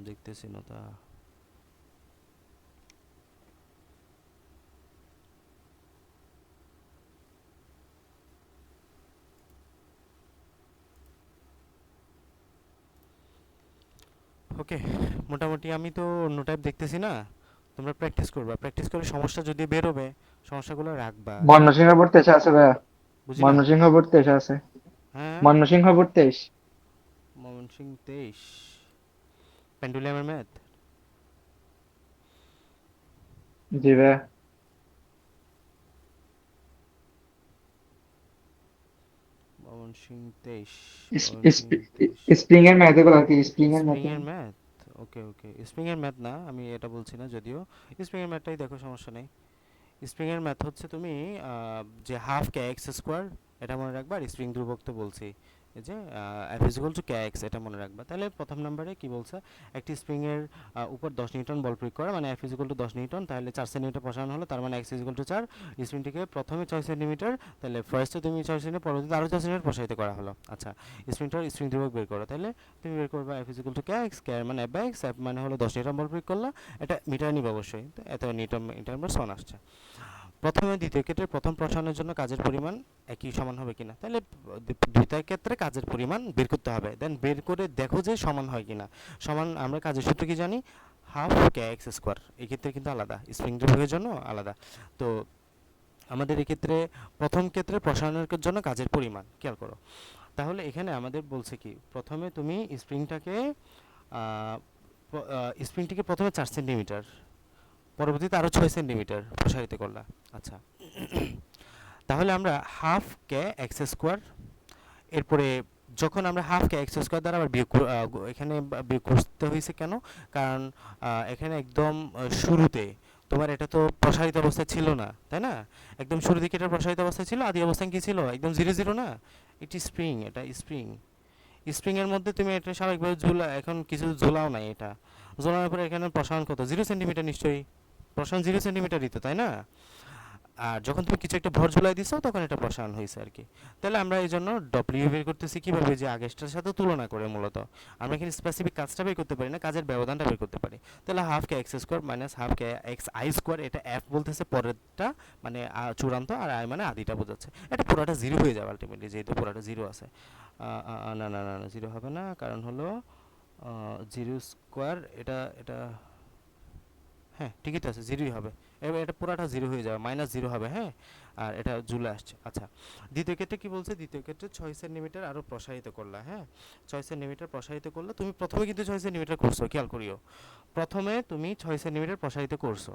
দেখতেছি না তা। ওকে, মোটামুটি আমি তো অন্য টাইপ দেখতেছি না, তোমরা প্র্যাকটিস করবা, প্র্যাকটিস করে সমস্যা যদি বেরোবে সমস্যাগুলো রাখবা। ময়মনসিংহ পড়তে এসে আছে ভাইয়া। বুঝি না। ময়মনসিংহ পড়তে এসে আছে। হ্যাঁ, ময়মনসিংহ পড়তে এস। ময়মনসিংহ 23 পেন্ডুলামের ম্যাথ। জি ভাইয়া। ময়মনসিংহ 23, ইস- ময়মনসিংহ ইস- 23 স্প্রিং এর ম্যাথ এগুলো আর কি, স্প্রিং এর ম্যাথ। স্প্রিং এর ম্যাথ। ওকে ওকে, স্প্রিং এর ম্যাথ না, আমি এটা বলছি না যদিও, স্প্রিং এর ম্যাথটাই দেখো, সমস্যা নেই। স্প্রিং এর ম্যাথ হচ্ছে তুমি যে হাফ কে এক্স স্কোয়ার এটা মনে রাখবা, আর স্প্রিং ধ্রুবক তো বলছি, এই যে F is equal to K x, এটা মনে রাখবা। তাহলে প্রথম নম্বরে কি বলছে, একটি স্প্রিং এর উপর 10 নিউটন বল প্রয়োগ করা, মানে F is equal two 10 Newton, তাহলে 4 সেন্টিমিটার প্রসারণ হলো, তার মানে এক্স ইজ ইকুয়াল টু 4। স্প্রিংটিকে প্রথমে 6 সেন্টিমিটার, তাহলে ফার্স্টে তুমি 6 সেন্টিমিটার, পরবর্তীতে আরও 6 সেন্টিমিটার প্রসারিত করা হলো। আচ্ছা, স্প্রিংটার স্প্রিং ধ্রুবক বের করো, তাহলে তুমি বের করবা F is equal to K X, K মানে এফ বাই এক্স, এফ মানে হলো 10 নিউটন বল প্রয়োগ করলা, এটা মিটার নিবে অবশ্যই, তো এত নিউটন মিটার পার সমান আসছে। প্রথমে দ্বিতীয় ক্ষেত্রে প্রথম প্রসারণের জন্য কাজের পরিমাণ একই সমান হবে কিনা, তাহলে দ্বিতীয় ক্ষেত্রে কাজের পরিমাণ বের করতে হবে, দেন বের করে দেখো যে সমান হয় কিনা। সমান, আমরা কাজের সূত্র কি জানি, হাফ কে এক্স স্কোয়ার, এই ক্ষেত্রে কিন্তু আলাদা, স্প্রিং বিভাগের জন্য আলাদা। তো আমাদের এক্ষেত্রে প্রথম ক্ষেত্রে প্রসারণের জন্য কাজের পরিমাণ খেয়াল করো, তাহলে এখানে আমাদের বলছে কি, প্রথমে তুমি স্প্রিংটাকে স্প্রিংটিকে প্রথমে 4 সেন্টিমিটার, পরবর্তীতে আরও 6 সেন্টিমিটার প্রসারিত করলা। আচ্ছা, তাহলে আমরা হাফ কে এক্স স্কোয়ার, এরপরে যখন আমরা হাফ কে এক্স স্কোয়ার দ্বারা আবার বিয়োগ এখানে বিয়োগ করতে হয়েছে কেন, কারণ এখানে একদম শুরুতে তোমার এটা তো প্রসারিত অবস্থায় ছিল না, তাই না? একদম শুরু দিকে এটা প্রসারিত অবস্থায় ছিল, আদি অবস্থান কি ছিল, একদম জিরো জিরো না। এটি স্প্রিং, এটা স্প্রিং, স্প্রিং এর মধ্যে তুমি এটা স্বাভাবিকভাবে ঝুলা, এখন কিছু ঝোলাও নাই, এটা ঝোলানোর পরে এখানে প্রসারণ কত, 0 সেন্টিমিটার, নিশ্চয়ই প্রসারণ 0 সেন্টিমিটার দিত, তাই না? আর যখন তুমি কিছু একটা ভর ঝুলাই দিছো তখন এটা প্রসারণ হয়েছে আর কি। তাহলে আমরা এই জন্য ডব্লিউ বের করতেছি কিভাবে, যে আগেরটার সাথে তুলনা করে, মূলত আমরা এখানে স্পেসিফিক কাজটা বের করতে পারি না, কাজের ব্যবধানটা বের করতে পারি। তাহলে half K x square minus half K x I square, এটা এফ বলতেছে পরেরটা, মানে চূড়ান্ত, আর আই মানে আদিটা বোঝাচ্ছে, এটা পুরোটা জিরো হয়ে যাবে আলটিমেটলি, যেহেতু পুরোটা জিরো আছে। না না না না, জিরো হবে না, কারণ হলো জিরো স্কোয়ার, এটা এটা হ্যাঁ ঠিকই তো আছে, জিরোই হবে। এবার এটা পুরাটা জিরো হয়ে যাবে, -0 হবে, হ্যাঁ। আর এটা জুলে আসছে। আচ্ছা, দ্বিতীয় ক্ষেত্রে কি বলছে? দ্বিতীয় ক্ষেত্রে 6 সেন্টিমিটার আরও প্রসারিত করলা, হ্যাঁ। 6 সেন্টিমিটার প্রসারিত করলে, তুমি প্রথমে কিন্তু 6 সেন্টিমিটার করছো, খেয়াল করিও। প্রথমে তুমি 6 সেন্টিমিটার প্রসারিত করছো,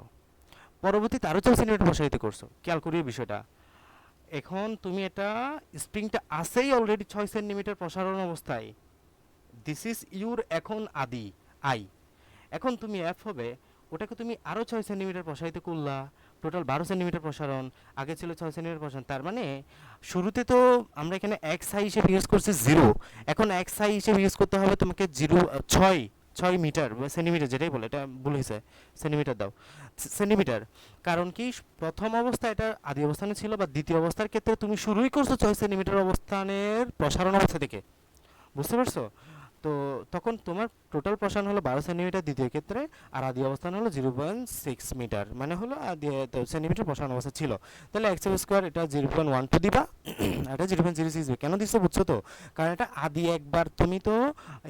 পরবর্তীতে আরও 6 সেন্টিমিটার প্রসারিত করছো, খেয়াল করিও বিষয়টা। এখন তুমি এটা, স্প্রিংটা আসেই অলরেডি 6 সেন্টিমিটার প্রসারণ অবস্থায়। দিস ইজ ইউর এখন আদি আই। এখন তুমি এফ হবে, ওটাকে তুমি আরও 6 সেন্টিমিটার প্রসারিত করলা, টোটাল 12 সেন্টিমিটার প্রসারণ। আগে ছিল 6 সেন্টিমিটার প্রসারণ, তার মানে শুরুতে তো আমরা এখানে এক্স আই হিসেবে ইউজ করছি 0, এখন এক্স আই হিসেবে ইউজ করতে হবে তোমাকে 6 মিটার বা সেন্টিমিটার, যেটাই বলে, এটা ভুল হয়েছে, সেন্টিমিটার দাও, সেন্টিমিটার। কারণ কি, প্রথম অবস্থা এটা আদি অবস্থানে ছিল, বা দ্বিতীয় অবস্থার ক্ষেত্রে তুমি শুরুই করছো 6 সেন্টিমিটার অবস্থানের প্রসারণ অবস্থা থেকে, বুঝতে পারছো? তো তখন তোমার টোটাল প্রসারণ হলো 12 সেন্টিমিটার দ্বিতীয় ক্ষেত্রে, আর আদি অবস্থান হলো 0.6 মিটার, মানে হলো আদি সেন্টিমিটার প্রসারণ অবস্থা ছিল। তাহলে এক্স স্কোয়ার এটা 0.12 দিবা, এটা 0.06 দিবে। কেন দিচ্ছ বুঝছো তো? কারণ এটা আদি একবার তুমি তো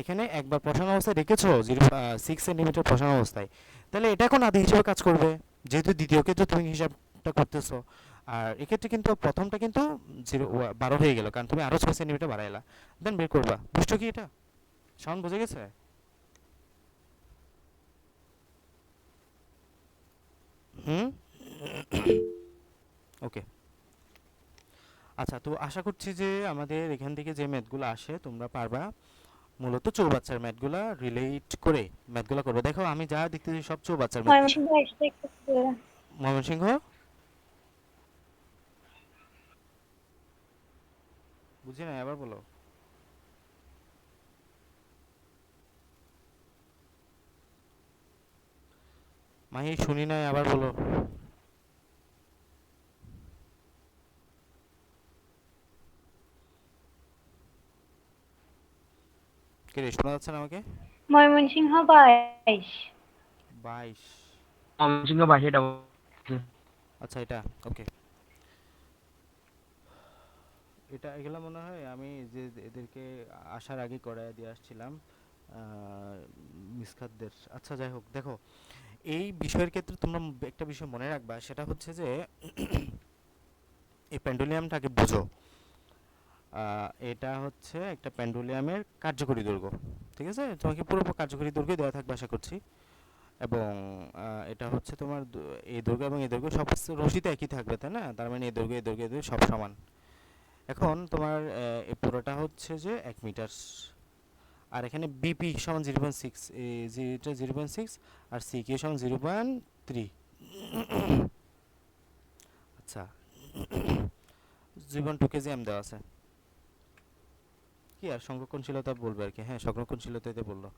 এখানে একবার প্রসারণ অবস্থায় রেখেছো 0.6 সেন্টিমিটার প্রসারণ অবস্থায়, তাহলে এটা এখন আদি হিসেবে কাজ করবে, যেহেতু দ্বিতীয় ক্ষেত্রে তুমি হিসাবটা করতেছো। আর এক্ষেত্রে কিন্তু প্রথমটা কিন্তু 12 হয়ে গেল, কারণ তুমি আরও 6 সেন্টিমিটার বাড়াইলা, দেন বের করবা। বুঝছো কি এটা? সাউন্ড বোঝা গেছে? হুম। ওকে। আচ্ছা, তো আশা করছি যে আমাদের এখান থেকে যে ম্যাথগুলো আসে তোমরা পারবা, মূলত চৌবাচ্চার ম্যাথগুলা রিলেট করে ম্যাথগুলো করবে। দেখো আমি যা দেখতেছি সব চৌবাচ্চার ম্যাথ। ময়মনসিংহ এসে একটু বলে দেন। ময়মনসিংহ, বুঝি না, আবার বলো। মাহি শুনি নাই, আবার বলো। কে রে, শোনা যাচ্ছে না আমাকে? ময়মনসিংহ 22। 22। ময়মনসিংহ বাসে এটা আচ্ছা, এটা ওকে। এটা এগুলো মনে হয় আমি যে এদেরকে আসার আগে করায় দিয়ে আসছিলাম, মিসখাতদের। আচ্ছা যাই হোক, দেখো এই বিষয়ের ক্ষেত্রে তোমরা একটা বিষয় মনে রাখবা, সেটা হচ্ছে যে এই পেন্ডুলিয়ামটাকে বোঝো। এটা হচ্ছে একটা পেন্ডুলিয়ামের কার্যকরী দৈর্ঘ্য, ঠিক আছে? তোমাকে পুরো কার্যকরী দৈর্ঘ্য দেওয়া থাকবে আশা করছি। এবং এটা হচ্ছে তোমার এই দৈর্ঘ্য এবং এই দৈর্ঘ্য সব রশিতে একই থাকবে, তাই না? তার মানে এই দৈর্ঘ্য এই দৈর্ঘ্য এই দৈর্ঘ্য সব সমান। এখন তোমার এই পুরোটা হচ্ছে যে 1 মিটার, আর এখানে বিপি সমান 0.6, এটা 0.6, আর সি কিউ সমান 0.3। আচ্ছা, 0.2 কেজি এম দেওয়া আছে। কি আর সংরক্ষণশীলতা বলবে আর কি, হ্যাঁ সংরক্ষণশীলতাতে বললো।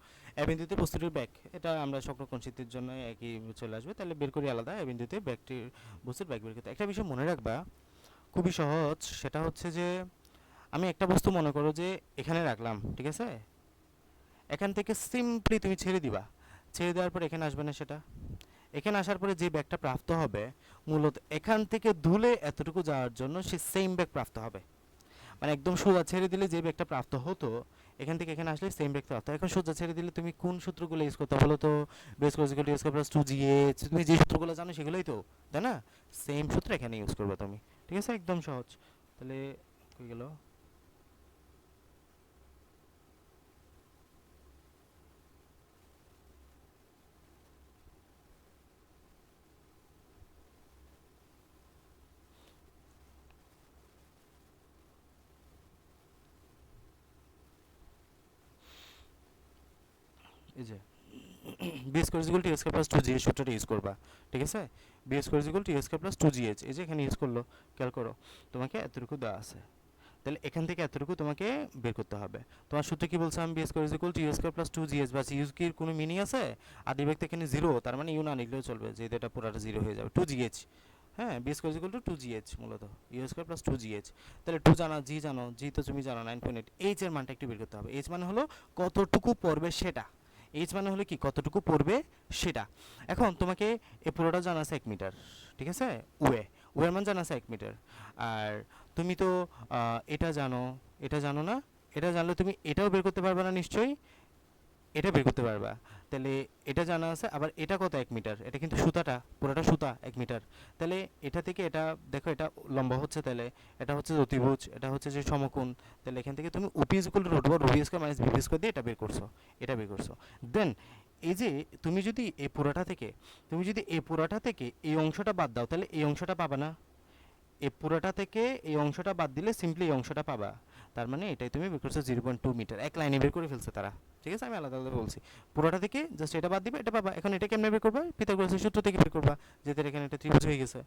এ বিন্দুতে বস্তুটির ব্যাক, এটা আমরা সংরক্ষণশীলতার জন্য একই চলে আসবে, তাহলে বের করি আলাদা। এ বিন্দুতে ব্যাকটির বস্তুর ব্যাক বের করতে একটা বিষয় মনে রাখবা, খুবই সহজ। সেটা হচ্ছে যে আমি একটা বস্তু মনে করো যে এখানে রাখলাম, ঠিক আছে? এখান থেকে সিম্পলি তুমি ছেড়ে দিবা, ছেড়ে দেওয়ার পর এখানে আসবে না সেটা। এখানে আসার পরে যে ব্যাগটা প্রাপ্ত হবে, মূলত এখান থেকে ধুলে এতটুকু যাওয়ার জন্য সে সেম ব্যাগ প্রাপ্ত হবে। মানে একদম সোজা ছেড়ে দিলে যে ব্যাগটা প্রাপ্ত হতো, এখান থেকে এখানে আসলে সেম ব্যাগ প্রাপ্ত। এখন সোজা ছেড়ে দিলে তুমি কোন সূত্রগুলো ইউজ করতে বলো তো? বেস কোজিক্যাল ইউজ করবে প্লাস 2gh, তুমি যে সূত্রগুলো জানো সেগুলোই তো, তাই না? সেম সূত্র এখানে ইউজ করবে তুমি, ঠিক আছে? একদম সহজ। তাহলে হয়ে গেল। এই যে B square equal to A square plus 2gh সূত্রটা ইউজ করবা, ঠিক আছে? B square equal to A square plus 2gh, এই যে এখানে ইউজ করলো, খেয়াল করো। তোমাকে এতটুকু দেওয়া আছে, তাহলে এখান থেকে এতটুকু তোমাকে বের করতে হবে। তোমার সূত্র কি বলছে? আমি B square equal to U square plus 2gh, বাস ইউজ কি কোনো মিনিং আছে? আদি ব্যক্তি এখানে 0, তার মানে ইউ না লিখলেও চলবে, যেহেতু এটা পুরোটা 0 হয়ে যাবে। 2gh, হ্যাঁ, B square equal two 2gh, মূলত ইউ স্কোয়ার প্লাস 2gh। তাহলে 2 জানা, জি জানো, জি তো তুমি জানো 9.8। এইচ এর মানটা একটু বের করতে হবে। এইচ মানে হলো কতটুকু পড়বে সেটা, এইচ মানে হলো কি কতটুকু পড়বে সেটা। এখন তোমাকে এই পুরোটা জানা আছে 1 মিটার, ঠিক আছে? ওয়ের মান জানা আছে 1 মিটার। আর তুমি তো এটা জানো, এটা জানো না? এটা জানলে তুমি এটাও বের করতে পারবে না নিশ্চয়ই। এটা বের করতে পারবা। তাহলে এটা জানা আছে। আবার এটা কত 1 মিটার, এটা কিন্তু সুতাটা পুরোটা সুতা 1 মিটার। তাহলে এটা থেকে এটা দেখো, এটা লম্বা হচ্ছে, তাহলে এটা হচ্ছে অতিভুজ, এটা হচ্ছে যে সমকোণ। তাহলে এখান থেকে তুমি OP is equal to root over R B square minus B B square দিয়ে এটা বের করছো, এটা বের করছো। দেন এই যে তুমি যদি এই পুরাটা থেকে এই অংশটা বাদ দাও, তাহলে এই অংশটা পাবা না। এই পুরোটা থেকে এই অংশটা বাদ দিলে সিম্পলি এই অংশটা পাবা। তার মানে এটাই তুমি বের করছো 0.2 মিটার, এক লাইনে বের করে ফেলছে তারা। ঠিক আছে, আমি আলাদা আলাদা বলছি। পুরোটা থেকে জাস্ট এটা বাদ দিবে, এটা পাবা। এখন এটা কেমনে বের করবা? পিথাগোরাসের সূত্র থেকে বের করবা, যেটা এখানে একটা ত্রিভুজ হয়ে গেছে।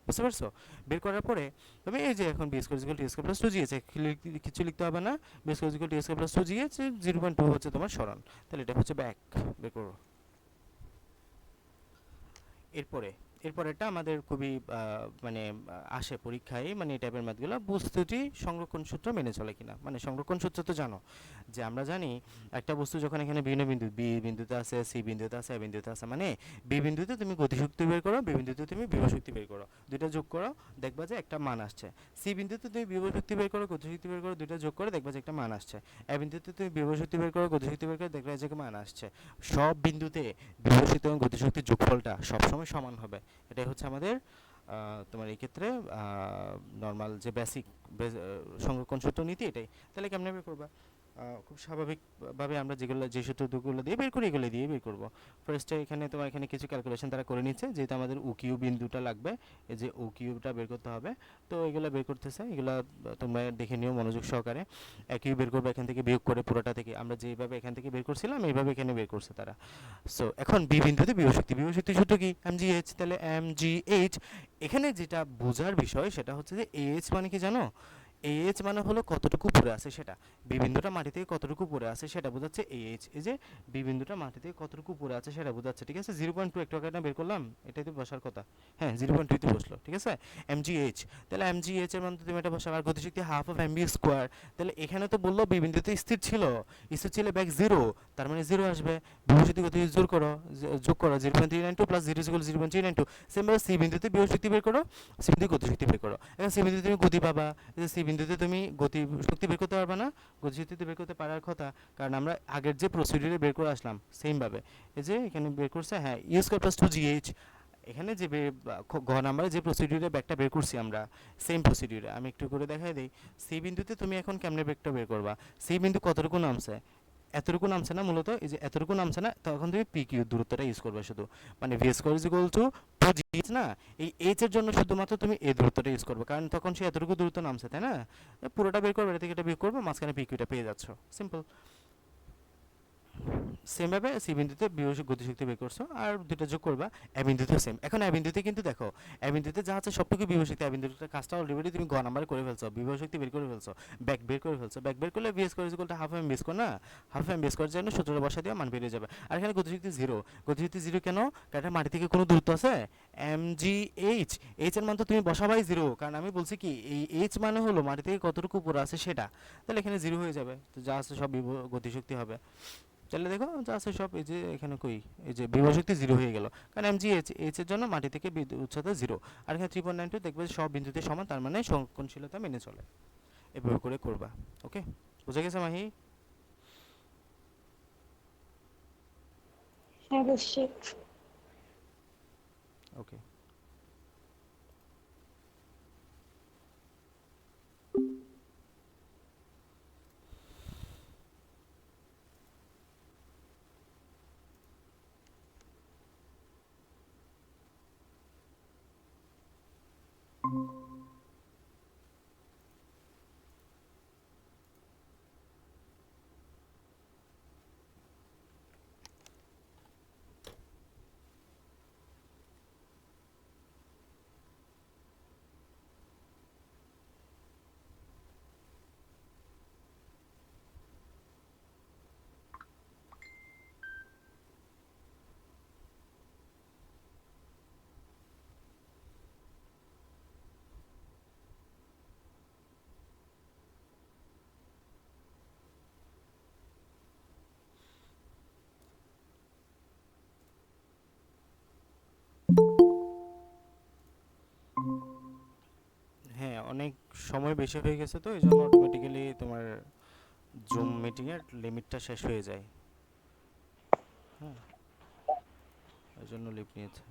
বুঝতে পারছো? বের করার পরে তুমি এই যে এখন B square equal to A square plus 2gh, কিছু লিখতে হবে না। B square equal to A square plus 2gh, 0.2 হচ্ছে তোমার সরণ। তাহলে এটা হচ্ছে ব্যাক, বের করো। এরপরে এরপরেরটা আমাদের খুবই মানে আসে পরীক্ষায়, মানে এই টাইপের ম্যাথগুলো। বস্তুটি সংরক্ষণ সূত্র মেনে চলে কিনা, মানে সংরক্ষণ সূত্র তো জানো যে আমরা জানি একটা বস্তু যখন এখানে বিভিন্ন বিন্দু, বি বিন্দুতে আছে, সি বিন্দুতে আছে, এ বিন্দুতে আছে, মানে বি বিন্দুতে তুমি গতিশক্তি বের করো, বি বিন্দুতে তুমি বিভব শক্তি বের করো, দুইটা যোগ করো, দেখবা যে একটা মান আসছে। সি বিন্দুতে তুমি বিভব শক্তি বের করো, গতিশক্তি বের করো, দুইটা যোগ করে দেখবা যে একটা মান আসছে। এ বিন্দুতে তুমি বিভব শক্তি বের করো, গতিশক্তি বের করো, দেখবা যে একটা মান আসছে। সব বিন্দুতে বিভব শক্তি এবং গতিশক্তির যোগফলটা সবসময় সমান হবে। এটাই হচ্ছে আমাদের তোমার এই ক্ষেত্রে নর্মাল যে বেসিক সংরক্ষণ সূত্র নীতি, এটাই। তাহলে কেমনে বের করবা? খুব স্বাভাবিকভাবে আমরা যে সূত্রগুলো দিয়ে বের করি, এগুলো দিয়ে বের করবো। ফার্স্টে এখানে তোমার এখানে কিছু ক্যালকুলেশন তারা করে নিচ্ছে, যেহেতু আমাদের ও কিউ বিন্দুটা লাগবে, এই যে ও কিউটা বের করতে হবে। তো এগুলো বের করতেছে, এগুলো তোমরা দেখে নিও মনোযোগ সহকারে। কিউ বের করবে এখান থেকে বিয়োগ করে, পুরোটা থেকে আমরা যেভাবে এখান থেকে বের করছিলাম এইভাবে এখানে বের করছে তারা। সো এখন বি বিন্দুতে বিভব শক্তি সূত্র কি? mgh। তাহলে mgh, এখানে যেটা বোঝার বিষয় সেটা হচ্ছে যে ah মানে কি জানো? ah মানে হলো কতটুকু পড়ে আছে সেটা। বি বিন্দুটা মাটি থেকে কতটুকু পড়ে আছে সেটা বোঝাচ্ছে ah। এই যে বি বিন্দুটা মাটি থেকে কতটুকু পড়ে আছে সেটা বোঝাচ্ছে। ঠিক আছে, 0.2 একটু আগে না বের করলাম, এটাই তো বসার কথা। হ্যাঁ, 0.2 তে বসলো। ঠিক আছে, mgh। তাহলে mgh এর মান তো তুমি এটা বসাবে। আর গতিশক্তি হাফ অফ mv স্কয়ার। তাহলে এখানে তো বললো বি বিন্দুতে স্থির ছিল ব্যাক 0, তার মানে 0 আসবে। বিভব গতি যোগ করো, 0.392 প্লাস 0 ইকুয়াল 0.392। সেম ভাবে সি বিন্দুতে বিভব শক্তি বের করো, সি বিন্দুতে গতিশক্তি বের করো। এখন সি বিন্দুতে তুমি গতি পাবা, এই যে সি বিন্দুতে তুমি গতি শক্তি বের করতে পারবে না, গতিশক্তি বের করতে পারার কথা, কারণ আমরা আগের যে প্রসিডিউরে বের করে আসলাম সেম ভাবে। এই যে এখানে বের করছে, হ্যাঁ, ইউ স্কয়ার প্লাস 2gh। এখানে যে ঘ নাম্বারে যে প্রসিডিউরে ব্যাকটা বের করছি আমরা, সেম প্রসিডিউরে আমি একটু করে দেখাই দিই। সি বিন্দুতে তুমি এখন কেমনে ব্যাকটা বের করবা? সি বিন্দু কতটুকু নামছে? এতটুকু নামছে না, মূলত এই যে এতটুকু নামছে না, তখন তুমি পি কিউ দূরত্বটা ইউজ করবে শুধু, মানে V square is equal two 2gh না, এই এইচ এর জন্য শুধুমাত্র তুমি এই দূরত্বটা ইউজ করবে, কারণ তখন সে এতটুকু দূরত্ব নামছে, তাই না? পুরোটা বের করবে, এটা থেকে এটা বের করবে, মাঝখানে পি কিউটা পেয়ে যাচ্ছ, সিম্পল। সেম ভাবে সি বিন্দুতে গতিশক্তি বের করছো, আর দুটো যোগ করবা। এ বিন্দুতে সেম। এখন এ বিন্দুতে কিন্তু দেখো, এ বিন্দুতে যা আছে সবটুকু বিভব শক্তি। এ বিন্দুতে কাজটা অলরেডি তুমি গ নাম্বারে করে ফেলছো, বিভব শক্তি বের করে ফেলছো, ব্যাক বের করে ফেলছো। ব্যাক বের করলে V square is equal to half M B square না, হাফ এম বি স্কয়ার জন্য সূত্রটা বসা দিয়ে মান বেরিয়ে যাবে। আর এখানে গতিশক্তি 0, গতিশক্তি 0 কেন? কারণ এটা মাটি থেকে কোনো দূরত্ব আছে, mgh, এইচ এর মান তো তুমি বসাবাই 0, কারণ আমি বলছি কি এই এইচ মানে হলো মাটি থেকে কতটুকু উপরে আছে সেটা। তাহলে এখানে 0 হয়ে যাবে, তো যা আছে সব গতিশক্তি হবে। তাহলে দেখো যা আছে সব, এই যে এখানে কই, এই যে বিভব শক্তি 0 হয়ে গেল, কারণ mgh, এইচ এর জন্য মাটি থেকে উচ্চতা 0। আর এখানে 3.92 দেখবে সব বিন্দুতে সমান, তার মানে সংকোণশীলতা মেনে চলে। এভাবে করে করবা। ওকে, বুঝে গেছে মাহি? হ্যাঁ বুঝছি। ওকে। হ্যাঁ, অনেক সময় বেশি হয়ে গেছে, তো এই জন্য অটোমেটিক্যালি তোমার জুম মিটিংয়ের লিমিটটা শেষ হয়ে যায়। হ্যাঁ, এই জন্য লিভ নিয়েছে।